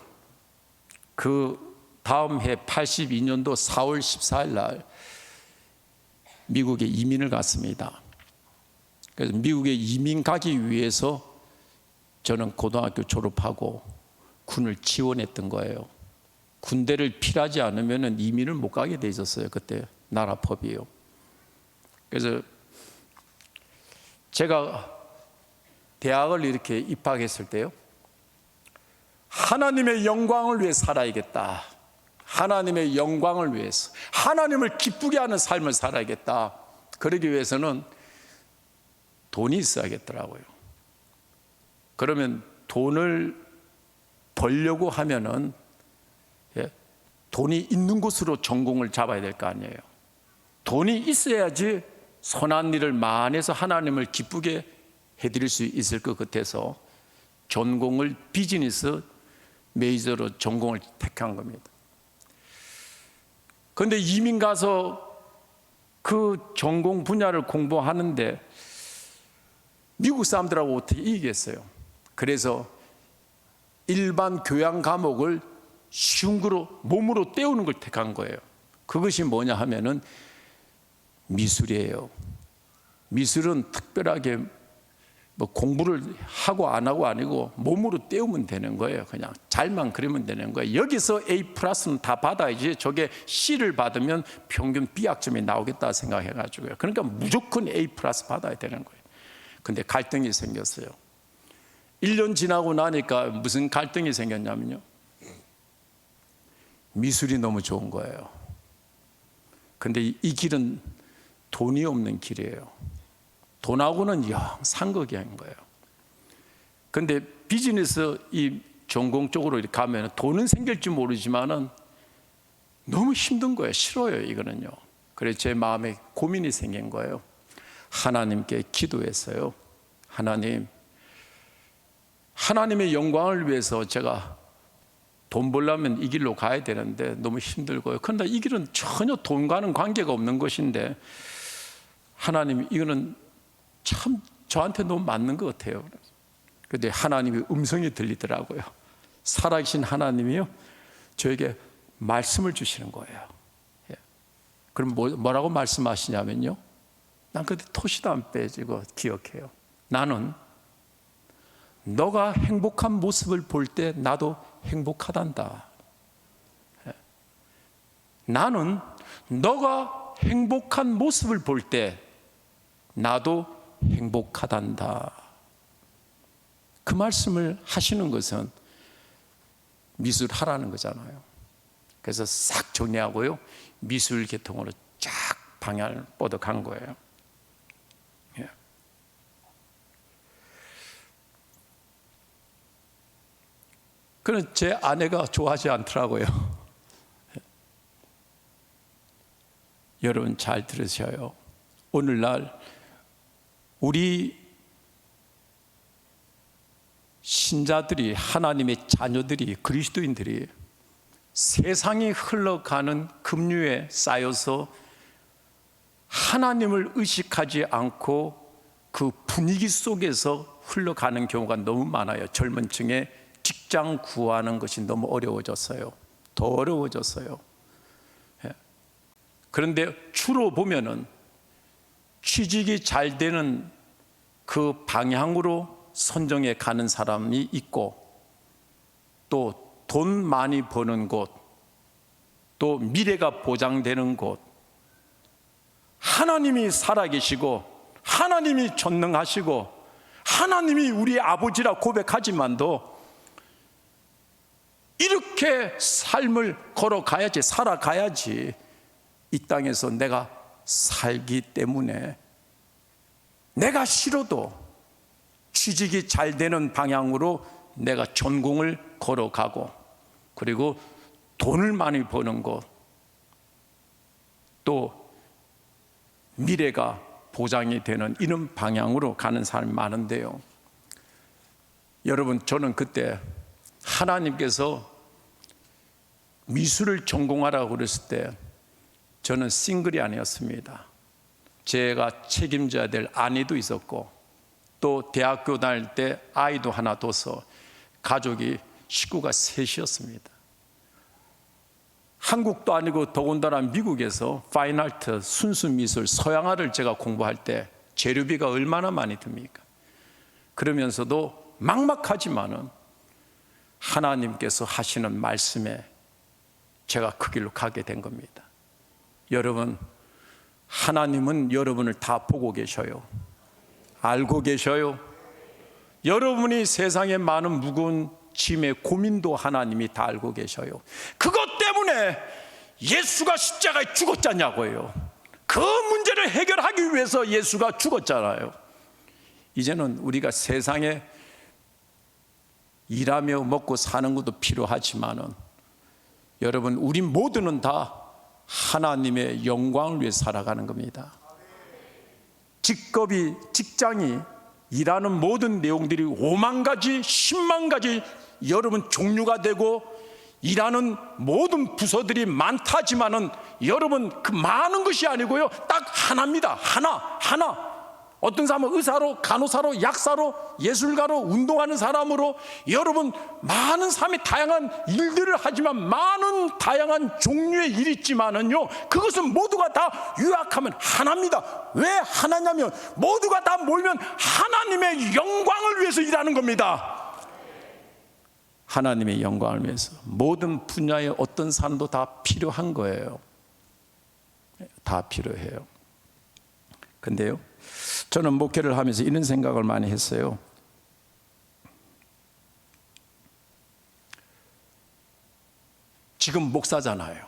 그 다음 해 82년도 4월 14일 날 미국에 이민을 갔습니다. 그래서 미국에 이민 가기 위해서 저는 고등학교 졸업하고 군을 지원했던 거예요. 군대를 필요하지 않으면 이민을 못 가게 돼 있었어요. 그때 나라 법이요. 그래서 제가 대학을 이렇게 입학했을 때요, 하나님의 영광을 위해 살아야겠다. 하나님의 영광을 위해서, 하나님을 기쁘게 하는 삶을 살아야겠다. 그러기 위해서는 돈이 있어야겠더라고요. 그러면 돈을 벌려고 하면은 돈이 있는 곳으로 전공을 잡아야 될 거 아니에요. 돈이 있어야지 선한 일을 많이 해서 하나님을 기쁘게 해드릴 수 있을 것 같아서 전공을 비즈니스 메이저로 전공을 택한 겁니다. 그런데 이민 가서 그 전공 분야를 공부하는데 미국 사람들하고 어떻게 이기겠어요? 그래서 일반 교양 과목을 쉬운 거로 몸으로 때우는 걸 택한 거예요. 그것이 뭐냐 하면은 미술이에요. 미술은 특별하게 뭐 공부를 하고 안 하고 아니고 몸으로 때우면 되는 거예요. 그냥 잘만 그리면 되는 거예요. 여기서 A+는 다 받아야지 저게 C를 받으면 평균 B학점이 나오겠다 생각해가지고요. 그러니까 무조건 A+ 받아야 되는 거예요. 근데 갈등이 생겼어요. 1년 지나고 나니까 무슨 갈등이 생겼냐면요, 미술이 너무 좋은 거예요. 근데 이 길은 돈이 없는 길이에요. 돈하고는 영 상극인 거예요. 근데 비즈니스 이 전공 쪽으로 이렇게 가면 돈은 생길지 모르지만은 너무 힘든 거예요. 싫어요, 이거는요. 그래서 제 마음에 고민이 생긴 거예요. 하나님께 기도했어요. 하나님의 영광을 위해서 제가 돈 벌려면 이 길로 가야 되는데 너무 힘들고요. 그런데 이 길은 전혀 돈과는 관계가 없는 것인데 하나님, 이거는 참 저한테 너무 맞는 것 같아요. 그런데 하나님의 음성이 들리더라고요. 살아계신 하나님이요, 저에게 말씀을 주시는 거예요. 그럼 뭐라고 말씀하시냐면요, 난 그때 토시도 안 빼지고 기억해요. 나는 너가 행복한 모습을 볼 때 나도 행복하단다. 나는 너가 행복한 모습을 볼 때 나도 행복하단다. 그 말씀을 하시는 것은 미술하라는 거잖아요. 그래서 싹 정리하고요, 미술 계통으로 쫙 방향을 뻗어간 거예요. 그는 제 아내가 좋아하지 않더라고요. 여러분 잘 들으셔요. 오늘날 우리 신자들이, 하나님의 자녀들이, 그리스도인들이 세상이 흘러가는 급류에 쌓여서 하나님을 의식하지 않고 그 분위기 속에서 흘러가는 경우가 너무 많아요. 젊은 층에 직장 구하는 것이 너무 어려워졌어요. 더 어려워졌어요. 예. 그런데 주로 보면은 취직이 잘 되는 그 방향으로 선정해 가는 사람이 있고, 또 돈 많이 버는 곳, 또 미래가 보장되는 곳, 하나님이 살아계시고 하나님이 전능하시고 하나님이 우리 아버지라 고백하지만도 이렇게 삶을 걸어가야지, 살아가야지 이 땅에서 내가 살기 때문에 내가 싫어도 취직이 잘 되는 방향으로 내가 전공을 걸어가고, 그리고 돈을 많이 버는 것, 또 미래가 보장이 되는 이런 방향으로 가는 사람이 많은데요. 여러분, 저는 그때 하나님께서 미술을 전공하라고 그랬을 때 저는 싱글이 아니었습니다. 제가 책임져야 될 아내도 있었고, 또 대학교 다닐 때 아이도 하나 둬서 가족이 식구가 셋이었습니다. 한국도 아니고 더군다나 미국에서 파인아트, 순수미술, 서양화를 제가 공부할 때 재료비가 얼마나 많이 듭니까? 그러면서도 막막하지만은 하나님께서 하시는 말씀에 제가 그 길로 가게 된 겁니다. 여러분, 하나님은 여러분을 다 보고 계셔요. 알고 계셔요. 여러분이 세상에 많은 무거운 짐의 고민도 하나님이 다 알고 계셔요. 그것 때문에 예수가 십자가에 죽었잖냐고요. 그 문제를 해결하기 위해서 예수가 죽었잖아요. 이제는 우리가 세상에 일하며 먹고 사는 것도 필요하지만은, 여러분, 우리 모두는 다 하나님의 영광을 위해 살아가는 겁니다. 직업이, 직장이, 일하는 모든 내용들이 5만 가지, 10만 가지 여러분 종류가 되고, 일하는 모든 부서들이 많다지만은 여러분, 그 많은 것이 아니고요, 딱 하나입니다. 하나. 어떤 사람은 의사로, 간호사로, 약사로, 예술가로, 운동하는 사람으로, 여러분 많은 사람이 다양한 일들을 하지만 많은 다양한 종류의 일이 있지만은요, 그것은 모두가 다 요약하면 하나입니다. 왜 하나냐면 모두가 다 모이면 하나님의 영광을 위해서 일하는 겁니다. 하나님의 영광을 위해서 모든 분야의 어떤 사람도 다 필요한 거예요. 다 필요해요. 근데요, 저는 목회를 하면서 이런 생각을 많이 했어요. 지금 목사잖아요.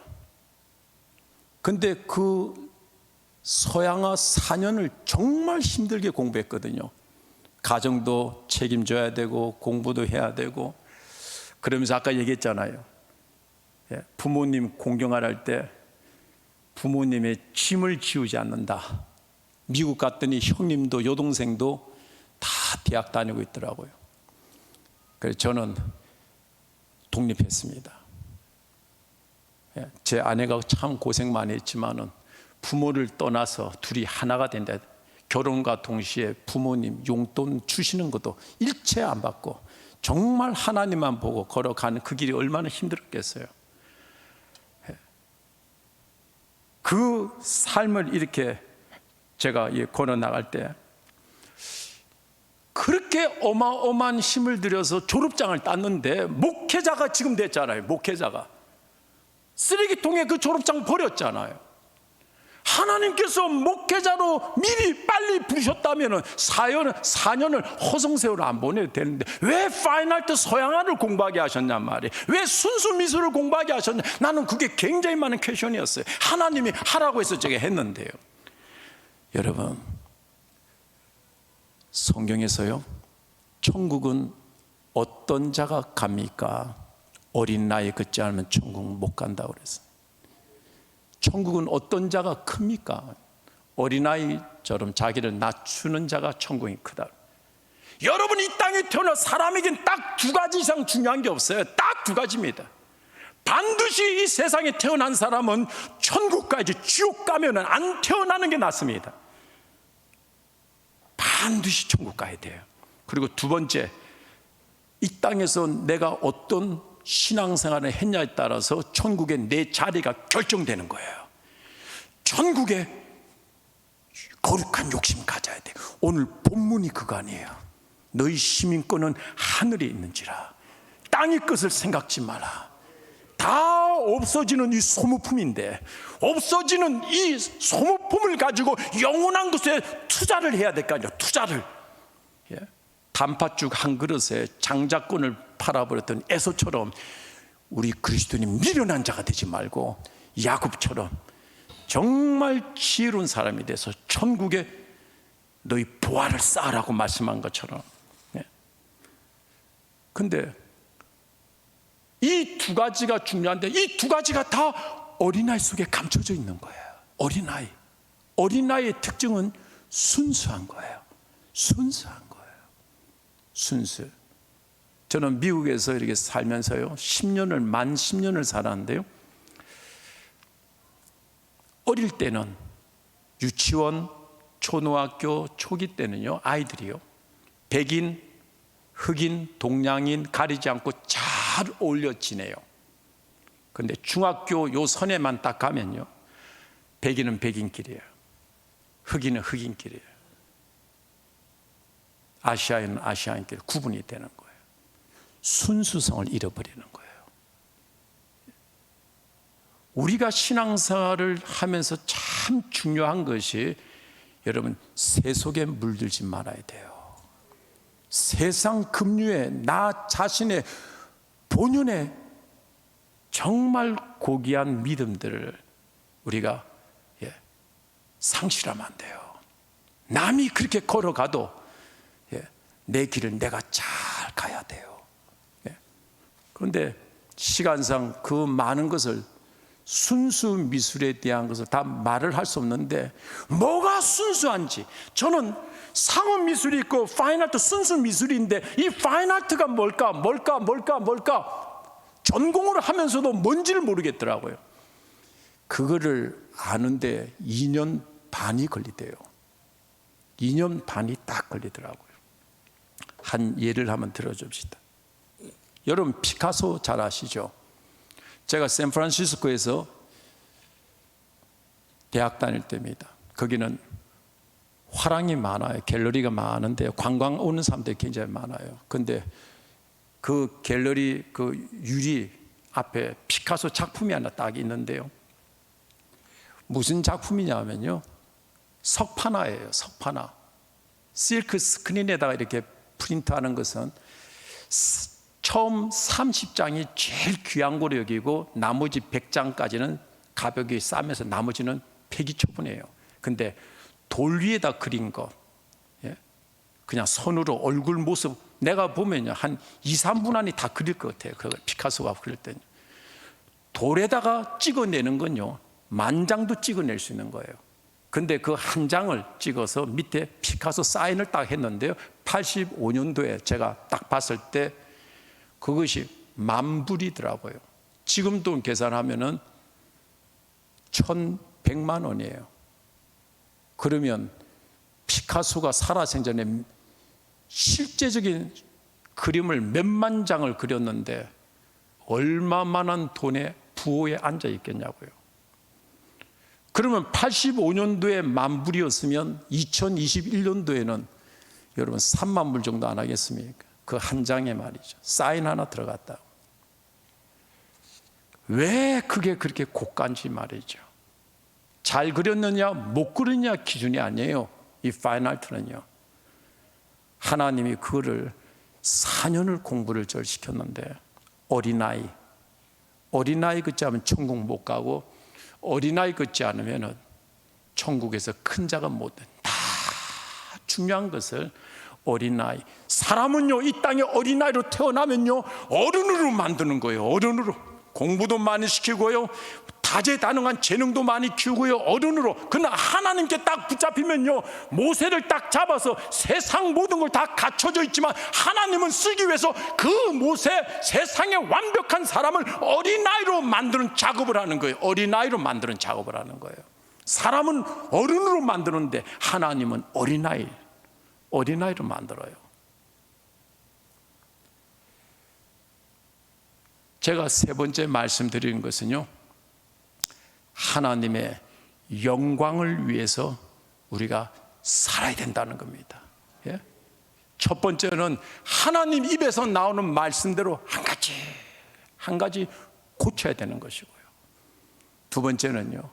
근데 그 서양화 4년을 정말 힘들게 공부했거든요. 가정도 책임져야 되고 공부도 해야 되고, 그러면서 아까 얘기했잖아요. 부모님 공경할 때 부모님의 짐을 지우지 않는다. 미국 갔더니 형님도 여동생도 다 대학 다니고 있더라고요. 그래서 저는 독립했습니다. 제 아내가 참 고생 많이 했지만은 부모를 떠나서 둘이 하나가 된다. 결혼과 동시에 부모님 용돈 주시는 것도 일체 안 받고 정말 하나님만 보고 걸어가는 그 길이 얼마나 힘들었겠어요. 그 삶을 이렇게 제가 걸어 나갈 때 그렇게 어마어마한 힘을 들여서 졸업장을 땄는데, 목회자가 지금 됐잖아요. 목회자가 쓰레기통에 그 졸업장 버렸잖아요. 하나님께서 목회자로 미리 빨리 부르셨다면 4년을 허송세월을 안 보내도 되는데 왜 파인아트 서양화를 공부하게 하셨냔 말이에요. 왜 순수미술을 공부하게 하셨냐. 나는 그게 굉장히 많은 퀘션이었어요. 하나님이 하라고 해서 제가 했는데요. 여러분, 성경에서요, 천국은 어떤 자가 갑니까? 어린 나이에 걷지 않으면 천국 못 간다고 그랬어요. 천국은 어떤 자가 큽니까? 어린아이처럼 자기를 낮추는 자가 천국이 크다. 여러분, 이 땅에 태어난 사람에겐 딱 2가지 이상 중요한 게 없어요. 딱 2가지입니다. 반드시 이 세상에 태어난 사람은 천국 가야지, 지옥 가면 안 태어나는 게 낫습니다. 반드시 천국 가야 돼요. 그리고 두 번째, 이 땅에서 내가 어떤 신앙생활을 했냐에 따라서 천국에 내 자리가 결정되는 거예요. 천국에 거룩한 욕심 가져야 돼. 오늘 본문이 그거 아니에요. 너희 시민권은 하늘에 있는지라 땅의 것을 생각지 마라. 다 없어지는 이 소모품인데, 없어지는 이 소모품을 가지고 영원한 것에 투자를 해야 될 거 아니에요. 투자를. 단팥죽 한 그릇에 장자권을 팔아버렸던 에서처럼 우리 그리스도님 미련한 자가 되지 말고 야곱처럼 정말 지혜로운 사람이 돼서 천국에 너희 보화를 쌓으라고 말씀한 것처럼. 근데 이 두 가지가 중요한데, 이 두 가지가 다 어린아이 속에 감춰져 있는 거예요. 어린아이. 어린아이의 특징은 순수한 거예요. 순수한 거예요. 순수. 저는 미국에서 이렇게 살면서요, 만 10년을 살았는데요, 어릴 때는 유치원, 초등학교 초기 때는요, 아이들이요, 백인, 흑인, 동양인 가리지 않고 잘 어울려 지내요. 그런데 중학교 요 선에만 딱 가면요, 백인은 백인끼리예요, 흑인은 흑인끼리예요, 아시아인은 아시아인끼리 구분이 되는 거예요. 순수성을 잃어버리는 거예요. 우리가 신앙생활을 하면서 참 중요한 것이, 여러분, 세속에 물들지 말아야 돼요. 세상 급류에 나 자신의 본연의 정말 고귀한 믿음들을 우리가 상실하면 안 돼요. 남이 그렇게 걸어가도 내 길을 내가 잘 가야 돼요. 그런데 시간상 그 많은 것을, 순수 미술에 대한 것을 다 말을 할 수 없는데, 뭐가 순수한지, 저는 상업 미술이 있고 파인아트 순수 미술인데, 이 파인아트가 뭘까 전공을 하면서도 뭔지를 모르겠더라고요. 그거를 아는데 2년 반이 걸리대요. 2년 반이 딱 걸리더라고요. 한 예를 한번 들어줍시다. 여러분, 피카소 잘 아시죠? 제가 샌프란시스코에서 대학 다닐 때입니다. 거기는 화랑이 많아요. 갤러리가 많은데 관광 오는 사람들이 굉장히 많아요. 근데 그 갤러리 그 유리 앞에 피카소 작품이 하나 딱 있는데요, 무슨 작품이냐면요, 석판화예요. 석판화. 실크 스크린에다가 이렇게 프린트하는 것은 처음 30장이 제일 귀한 거로 여기고, 나머지 100장까지는 가볍게 싸면서 나머지는 폐기처분이에요. 근데 돌 위에다 그린 거, 그냥 손으로 얼굴 모습, 내가 보면요, 한 2~3분 안에 다 그릴 것 같아요. 그 피카소가 그릴 때는. 돌에다가 찍어내는 건요, 10,000장도 찍어낼 수 있는 거예요. 근데 그 한 장을 찍어서 밑에 피카소 사인을 딱 했는데요, 85년도에 제가 딱 봤을 때 그것이 10,000불이더라고요. 지금 돈 계산하면은 1,100만 원이에요. 그러면 피카소가 살아생전에 실제적인 그림을 몇만 장을 그렸는데 얼마만한 돈의 부호에 앉아 있겠냐고요. 그러면 85년도에 10,000불이었으면 2021년도에는 여러분 3만 불 정도 안 하겠습니까? 그 한 장에 말이죠. 사인 하나 들어갔다. 왜 그게 그렇게 고가인지 말이죠. 잘 그렸느냐 못 그렸느냐 기준이 아니에요. 이 파인아트는요, 하나님이 그거를 4년을 공부를 절 시켰는데, 어린아이 걷지 않으면 천국 못 가고, 어린아이 걷지 않으면 천국에서 큰 자가 못 돼. 다 중요한 것을 어린아이. 사람은요, 이 땅에 어린아이로 태어나면요, 어른으로 만드는 거예요. 어른으로. 공부도 많이 시키고요, 다재다능한 재능도 많이 키우고요, 어른으로. 그러나 하나님께 딱 붙잡히면요, 모세를 딱 잡아서 세상 모든 걸 다 갖춰져 있지만 하나님은 쓰기 위해서 그 모세, 세상의 완벽한 사람을 어린아이로 만드는 작업을 하는 거예요. 어린아이로 만드는 작업을 하는 거예요. 사람은 어른으로 만드는데 하나님은 어린아이로 만들어요. 제가 세 번째 말씀드리는 것은요, 하나님의 영광을 위해서 우리가 살아야 된다는 겁니다. 예? 첫 번째는 하나님 입에서 나오는 말씀대로 한 가지 고쳐야 되는 것이고요. 두 번째는요,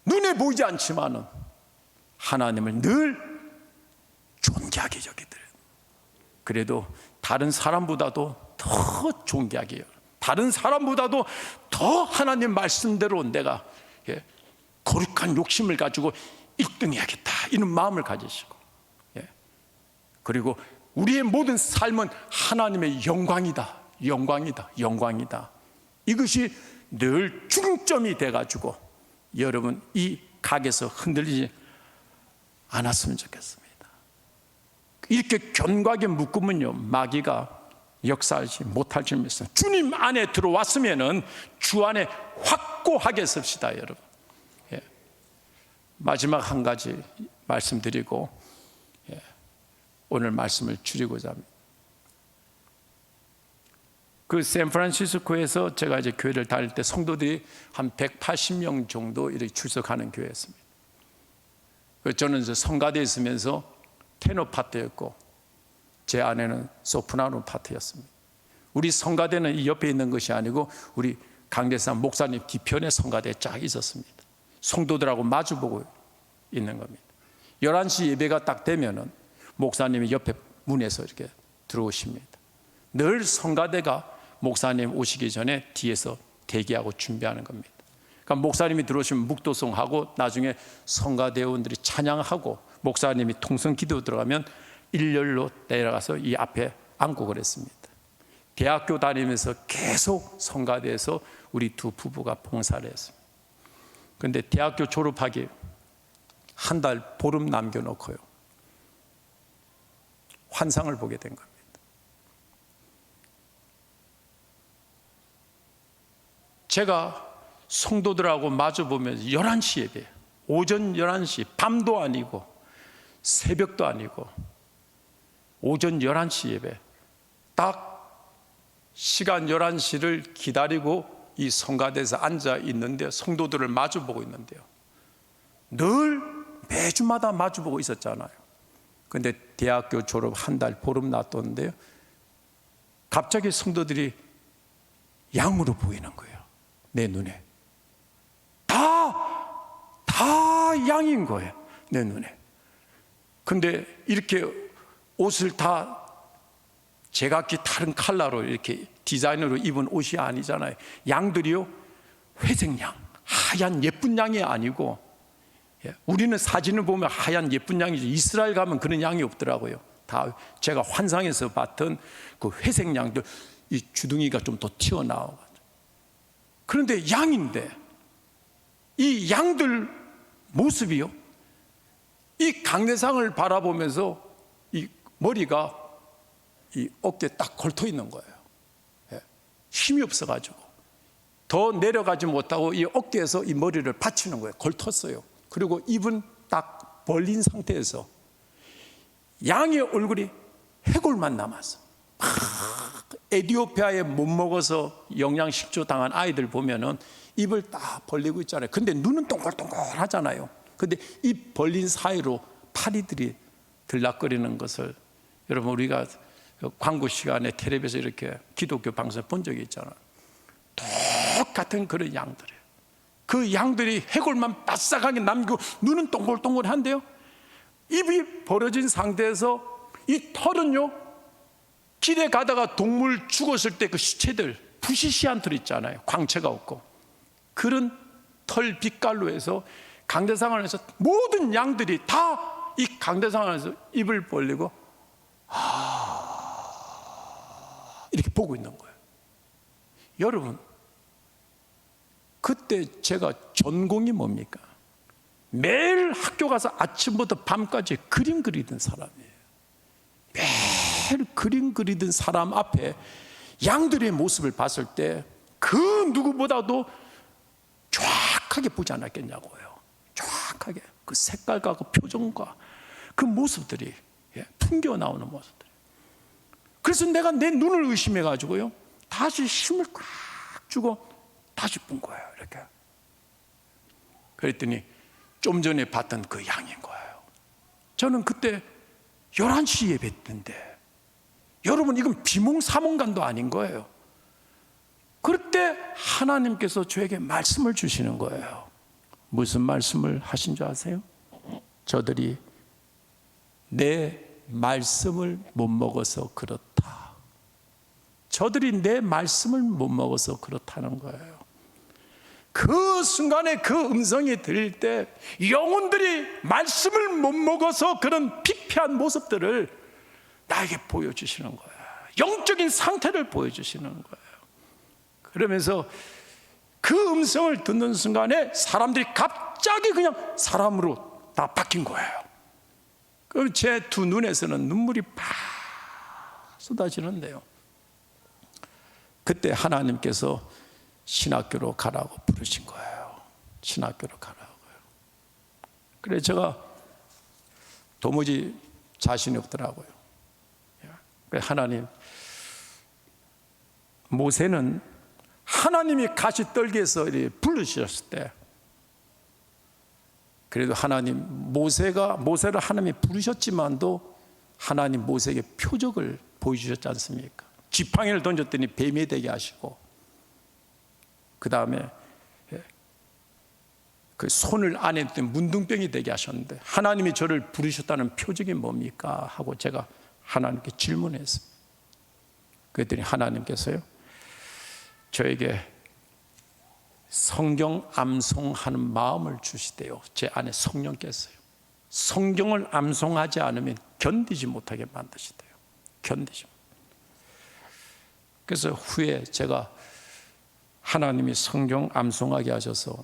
눈에 보이지 않지만은 하나님을 늘 존귀하게 여기더래요. 그래도 다른 사람보다도 더 존귀하게 여겨, 다른 사람보다도 더 하나님 말씀대로 내가 거룩한 욕심을 가지고 1등 해야겠다, 이런 마음을 가지시고, 그리고 우리의 모든 삶은 하나님의 영광이다, 영광이다, 영광이다, 이것이 늘 중점이 돼가지고 여러분 이 각에서 흔들리지 않았으면 좋겠습니다. 이렇게 견고하게 묶으면요, 마귀가 역사하지 못할 줄 믿습니다. 주님 안에 들어왔으면은 주 안에 확고하게 섭시다, 여러분. 마지막 한 가지 말씀드리고 오늘 말씀을 줄이고자 합니다. 그 샌프란시스코에서 제가 이제 교회를 다닐 때 성도들이 한 180명 정도 이렇게 출석하는 교회였습니다. 저는 이제 성가대에 있으면서 테너 파트였고 제 아내는 소프라노 파트였습니다. 우리 성가대는 이 옆에 있는 것이 아니고 우리 강대상 목사님 뒤편에 성가대에 쫙 있었습니다. 성도들하고 마주보고 있는 겁니다. 11시 예배가 딱 되면은 목사님이 옆에 문에서 이렇게 들어오십니다. 늘 성가대가 목사님 오시기 전에 뒤에서 대기하고 준비하는 겁니다. 그러니까 목사님이 들어오시면 묵도송하고 나중에 성가대원들이 찬양하고 목사님이 통성 기도 들어가면 일렬로 내려가서 이 앞에 앉고 그랬습니다. 대학교 다니면서 계속 성가대에서 우리 두 부부가 봉사를 했습니다. 그런데 대학교 졸업하기 한 달 보름 남겨놓고요, 환상을 보게 된 겁니다. 제가 성도들하고 마주보면서 11시 예배, 오전 11시, 밤도 아니고 새벽도 아니고 오전 11시 예배, 딱 시간 11시를 기다리고 이 성가대에서 앉아 있는데 성도들을 마주보고 있는데요, 늘 매주마다 마주보고 있었잖아요. 그런데 대학교 졸업 한 달 보름 놔뒀는데요, 갑자기 성도들이 양으로 보이는 거예요. 내 눈에 다 양인 거예요, 내 눈에. 근데 이렇게 옷을 다 제각기 다른 컬러로 이렇게 디자인으로 입은 옷이 아니잖아요. 양들이요, 회색 양, 하얀 예쁜 양이 아니고, 우리는 사진을 보면 하얀 예쁜 양이죠. 이스라엘 가면 그런 양이 없더라고요. 다 제가 환상에서 봤던 그 회색 양들, 이 주둥이가 좀 더 튀어나와가지고. 그런데 양인데 이 양들 모습이요, 이 강대상을 바라보면서 이 머리가 이 어깨에 딱 걸터 있는 거예요. 힘이 없어가지고 더 내려가지 못하고 이 어깨에서 이 머리를 받치는 거예요. 걸텄어요. 그리고 입은 딱 벌린 상태에서 양의 얼굴이 해골만 남았어. 에티오피아에 못 먹어서 영양실조 당한 아이들 보면은 입을 딱 벌리고 있잖아요. 근데 눈은 동글동글하잖아요. 근데 입 벌린 사이로 파리들이 들락거리는 것을 여러분 우리가 광고 시간에 텔레비에서 이렇게 기독교 방송 본 적이 있잖아요. 똑같은 그런 양들이에요. 그 양들이 해골만 바싹하게 남기고 눈은 동글동글한데요, 입이 벌어진 상태에서 이 털은요, 길에 가다가 동물 죽었을 때 그 시체들, 부시시한 털 있잖아요. 광채가 없고. 그런 털 빛깔로 해서 강대상을 해서 모든 양들이 다 이 강대상을 해서 입을 벌리고 이렇게 보고 있는 거예요. 여러분, 그때 제가 전공이 뭡니까? 매일 학교 가서 아침부터 밤까지 그림 그리던 사람이에요. 매일 그림 그리던 사람 앞에 양들의 모습을 봤을 때 그 누구보다도 정확하게 보지 않았겠냐고요. 정확하게 그 색깔과 그 표정과 그 모습들이 풍겨 나오는 모습들. 그래서 내가 내 눈을 의심해 가지고요, 다시 힘을 꽉 주고 다시 푼 거예요. 이렇게. 그랬더니 좀 전에 봤던 그 양인 거예요. 저는 그때 11시 예배했는데 여러분 이건 비몽사몽간도 아닌 거예요. 그때 하나님께서 저에게 말씀을 주시는 거예요. 무슨 말씀을 하신 줄 아세요? 저들이 내 말씀을 못 먹어서 그렇다. 저들이 내 말씀을 못 먹어서 그렇다는 거예요. 그 순간에 그 음성이 들릴 때 영혼들이 말씀을 못 먹어서 그런 피폐한 모습들을 나에게 보여주시는 거예요. 영적인 상태를 보여주시는 거예요. 그러면서 그 음성을 듣는 순간에 사람들이 갑자기 그냥 사람으로 다 바뀐 거예요. 그럼 제 두 눈에서는 눈물이 팍 쏟아지는데요. 그때 하나님께서 신학교로 가라고 부르신 거예요. 신학교로 가라고요. 그래서 제가 도무지 자신이 없더라고요. 하나님, 모세는 하나님이 가시떨기에서 부르셨을 때, 그래도 하나님 모세를 하나님이 부르셨지만도 하나님 모세에게 표적을 보여주셨지 않습니까? 지팡이를 던졌더니 뱀이 되게 하시고, 그 다음에 그 손을 안에 든 문둥병이 되게 하셨는데 하나님이 저를 부르셨다는 표적이 뭡니까? 하고 제가 하나님께 질문했습니다. 그랬더니 하나님께서요, 저에게 성경 암송하는 마음을 주시대요. 제 안에 성령께서요. 성경을 암송하지 않으면 견디지 못하게 만드시대요. 견디지 못하게. 그래서 후에 제가 하나님이 성경 암송하게 하셔서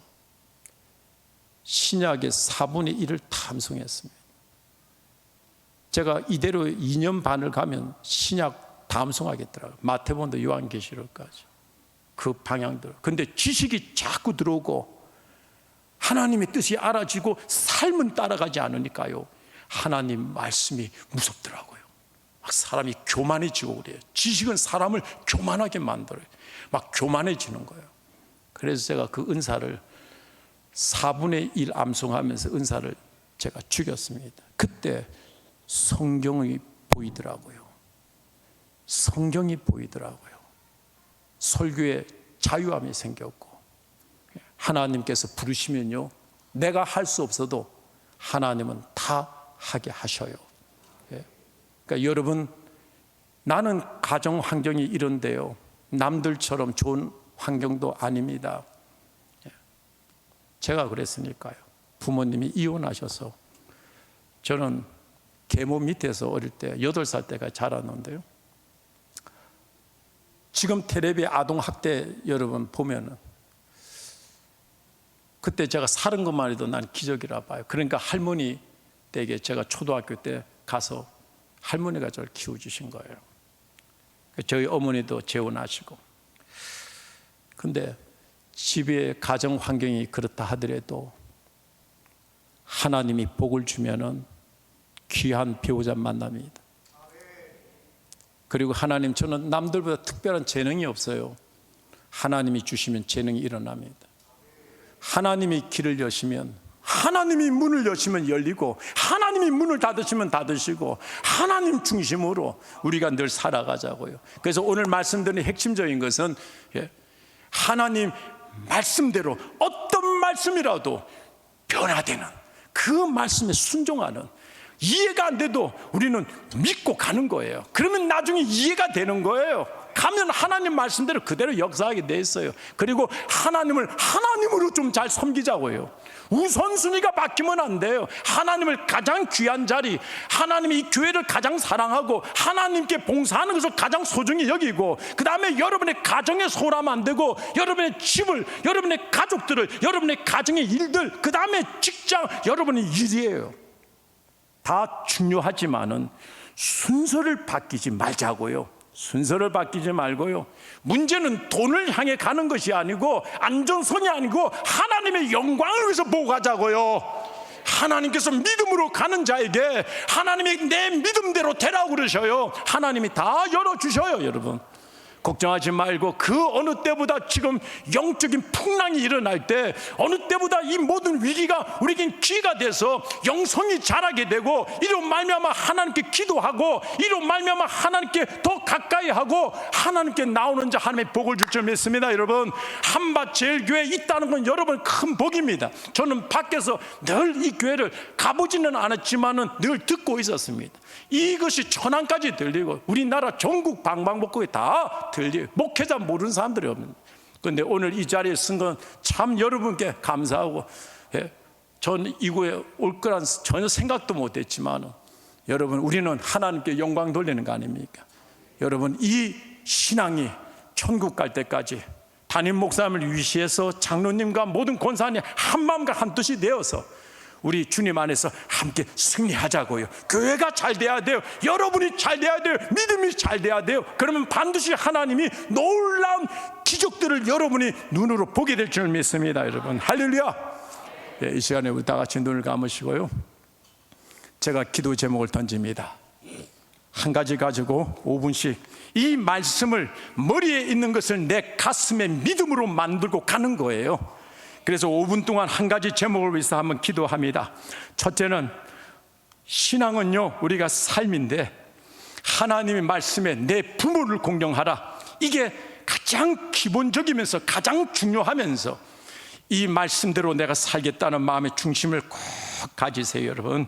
신약의 4분의 1을 다 암송했습니다. 제가 이대로 2년 반을 가면 신약 다 암송하겠더라고요. 마태복음도 요한계시록까지. 그 방향대로. 근데 지식이 자꾸 들어오고 하나님의 뜻이 알아지고 삶은 따라가지 않으니까요, 하나님 말씀이 무섭더라고요. 막 사람이 교만해지고 그래요. 지식은 사람을 교만하게 만들어요. 막 교만해지는 거예요. 그래서 제가 그 은사를 4분의 1 암송하면서 은사를 제가 죽였습니다. 그때 성경이 보이더라고요. 성경이 보이더라고요. 설교에 자유함이 생겼고, 하나님께서 부르시면요, 내가 할 수 없어도 하나님은 다 하게 하셔요. 그러니까 여러분, 나는 가정 환경이 이런데요, 남들처럼 좋은 환경도 아닙니다. 제가 그랬으니까요. 부모님이 이혼하셔서 저는 계모 밑에서 어릴 때 8살 때가 자랐는데요, 지금 텔레비 아동학대 여러분 보면은 그때 제가 살은 것만 해도 난 기적이라 봐요. 그러니까 할머니 댁에 제가 초등학교 때 가서 할머니가 저를 키워주신 거예요. 저희 어머니도 재혼하시고. 근데 집의 가정 환경이 그렇다 하더라도 하나님이 복을 주면은 귀한 배우자 만납니다. 그리고 하나님, 저는 남들보다 특별한 재능이 없어요. 하나님이 주시면 재능이 일어납니다. 하나님이 길을 여시면, 하나님이 문을 여시면 열리고, 하나님이 문을 닫으시면 닫으시고, 하나님 중심으로 우리가 늘 살아가자고요. 그래서 오늘 말씀드린 핵심적인 것은 하나님 말씀대로 어떤 말씀이라도 변화되는 그 말씀에 순종하는, 이해가 안 돼도 우리는 믿고 가는 거예요. 그러면 나중에 이해가 되는 거예요. 가면 하나님 말씀대로 그대로 역사하게 돼 있어요. 그리고 하나님을 하나님으로 좀 잘 섬기자고요. 우선순위가 바뀌면 안 돼요. 하나님을 가장 귀한 자리, 하나님이 이 교회를 가장 사랑하고 하나님께 봉사하는 것을 가장 소중히 여기고, 그 다음에 여러분의 가정에 소홀하면 안 되고, 여러분의 집을, 여러분의 가족들을, 여러분의 가정의 일들, 그 다음에 직장, 여러분의 일이에요. 다 중요하지만은 순서를 바뀌지 말자고요. 순서를 바뀌지 말고요. 문제는 돈을 향해 가는 것이 아니고, 안전선이 아니고 하나님의 영광을 위해서 보고 가자고요. 하나님께서 믿음으로 가는 자에게 하나님이 내 믿음대로 되라고 그러셔요. 하나님이 다 열어주셔요, 여러분. 걱정하지 말고 그 어느 때보다 지금 영적인 풍랑이 일어날 때 어느 때보다 이 모든 위기가 우리에겐 기회가 돼서 영성이 자라게 되고 이로 말미암아 하나님께 기도하고 이로 말미암아 하나님께 더 가까이 하고 하나님께 나오는 자 하나님의 복을 줄 줄 믿습니다. 여러분, 한밭제일교회에 있다는 건 여러분 큰 복입니다. 저는 밖에서 늘 이 교회를 가보지는 않았지만은 늘 듣고 있었습니다. 이것이 천안까지 들리고 우리나라 전국 방방곡곡에 다 들려요. 목회자 모르는 사람들이 없는. 그런데 오늘 이 자리에 쓴 건 참 여러분께 감사하고, 전 이곳에 올 거란 전혀 생각도 못했지만 여러분, 우리는 하나님께 영광 돌리는 거 아닙니까? 여러분, 이 신앙이 천국 갈 때까지 담임 목사님을 위시해서 장로님과 모든 권사님 한 마음과 한 뜻이 되어서 우리 주님 안에서 함께 승리하자고요. 교회가 잘 돼야 돼요. 여러분이 잘 돼야 돼요. 믿음이 잘 돼야 돼요. 그러면 반드시 하나님이 놀라운 기적들을 여러분이 눈으로 보게 될 줄 믿습니다. 여러분, 할렐루야. 이 시간에 우리 다 같이 눈을 감으시고요, 제가 기도 제목을 던집니다. 한 가지 가지고 5분씩 이 말씀을, 머리에 있는 것을 내 가슴에 믿음으로 만들고 가는 거예요. 그래서 5분 동안 한 가지 제목을 위해서 한번 기도합니다. 첫째는, 신앙은요 우리가 삶인데 하나님의 말씀에 내 부모를 공경하라, 이게 가장 기본적이면서 가장 중요하면서 이 말씀대로 내가 살겠다는 마음의 중심을 꼭 가지세요. 여러분,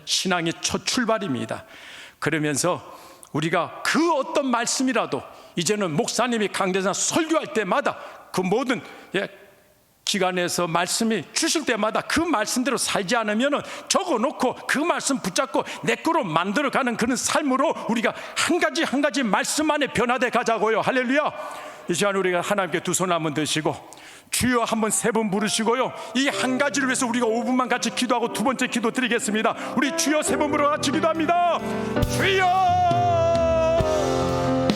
신앙의 첫 출발입니다. 그러면서 우리가 그 어떤 말씀이라도 이제는 목사님이 강대상 설교할 때마다 그 모든 기간에서 말씀이 주실 때마다 그 말씀대로 살지 않으면 적어놓고 그 말씀 붙잡고 내 거로 만들어가는 그런 삶으로 우리가 한 가지 한 가지 말씀 안에 변화돼 가자고요. 할렐루야. 이 시간 우리가 하나님께 두 손 한번 드시고 주여 한번 3번 부르시고요, 이 한 가지를 위해서 우리가 5분만 같이 기도하고 두 번째 기도 드리겠습니다. 우리 주여 3번 부르러 같이 기도합니다.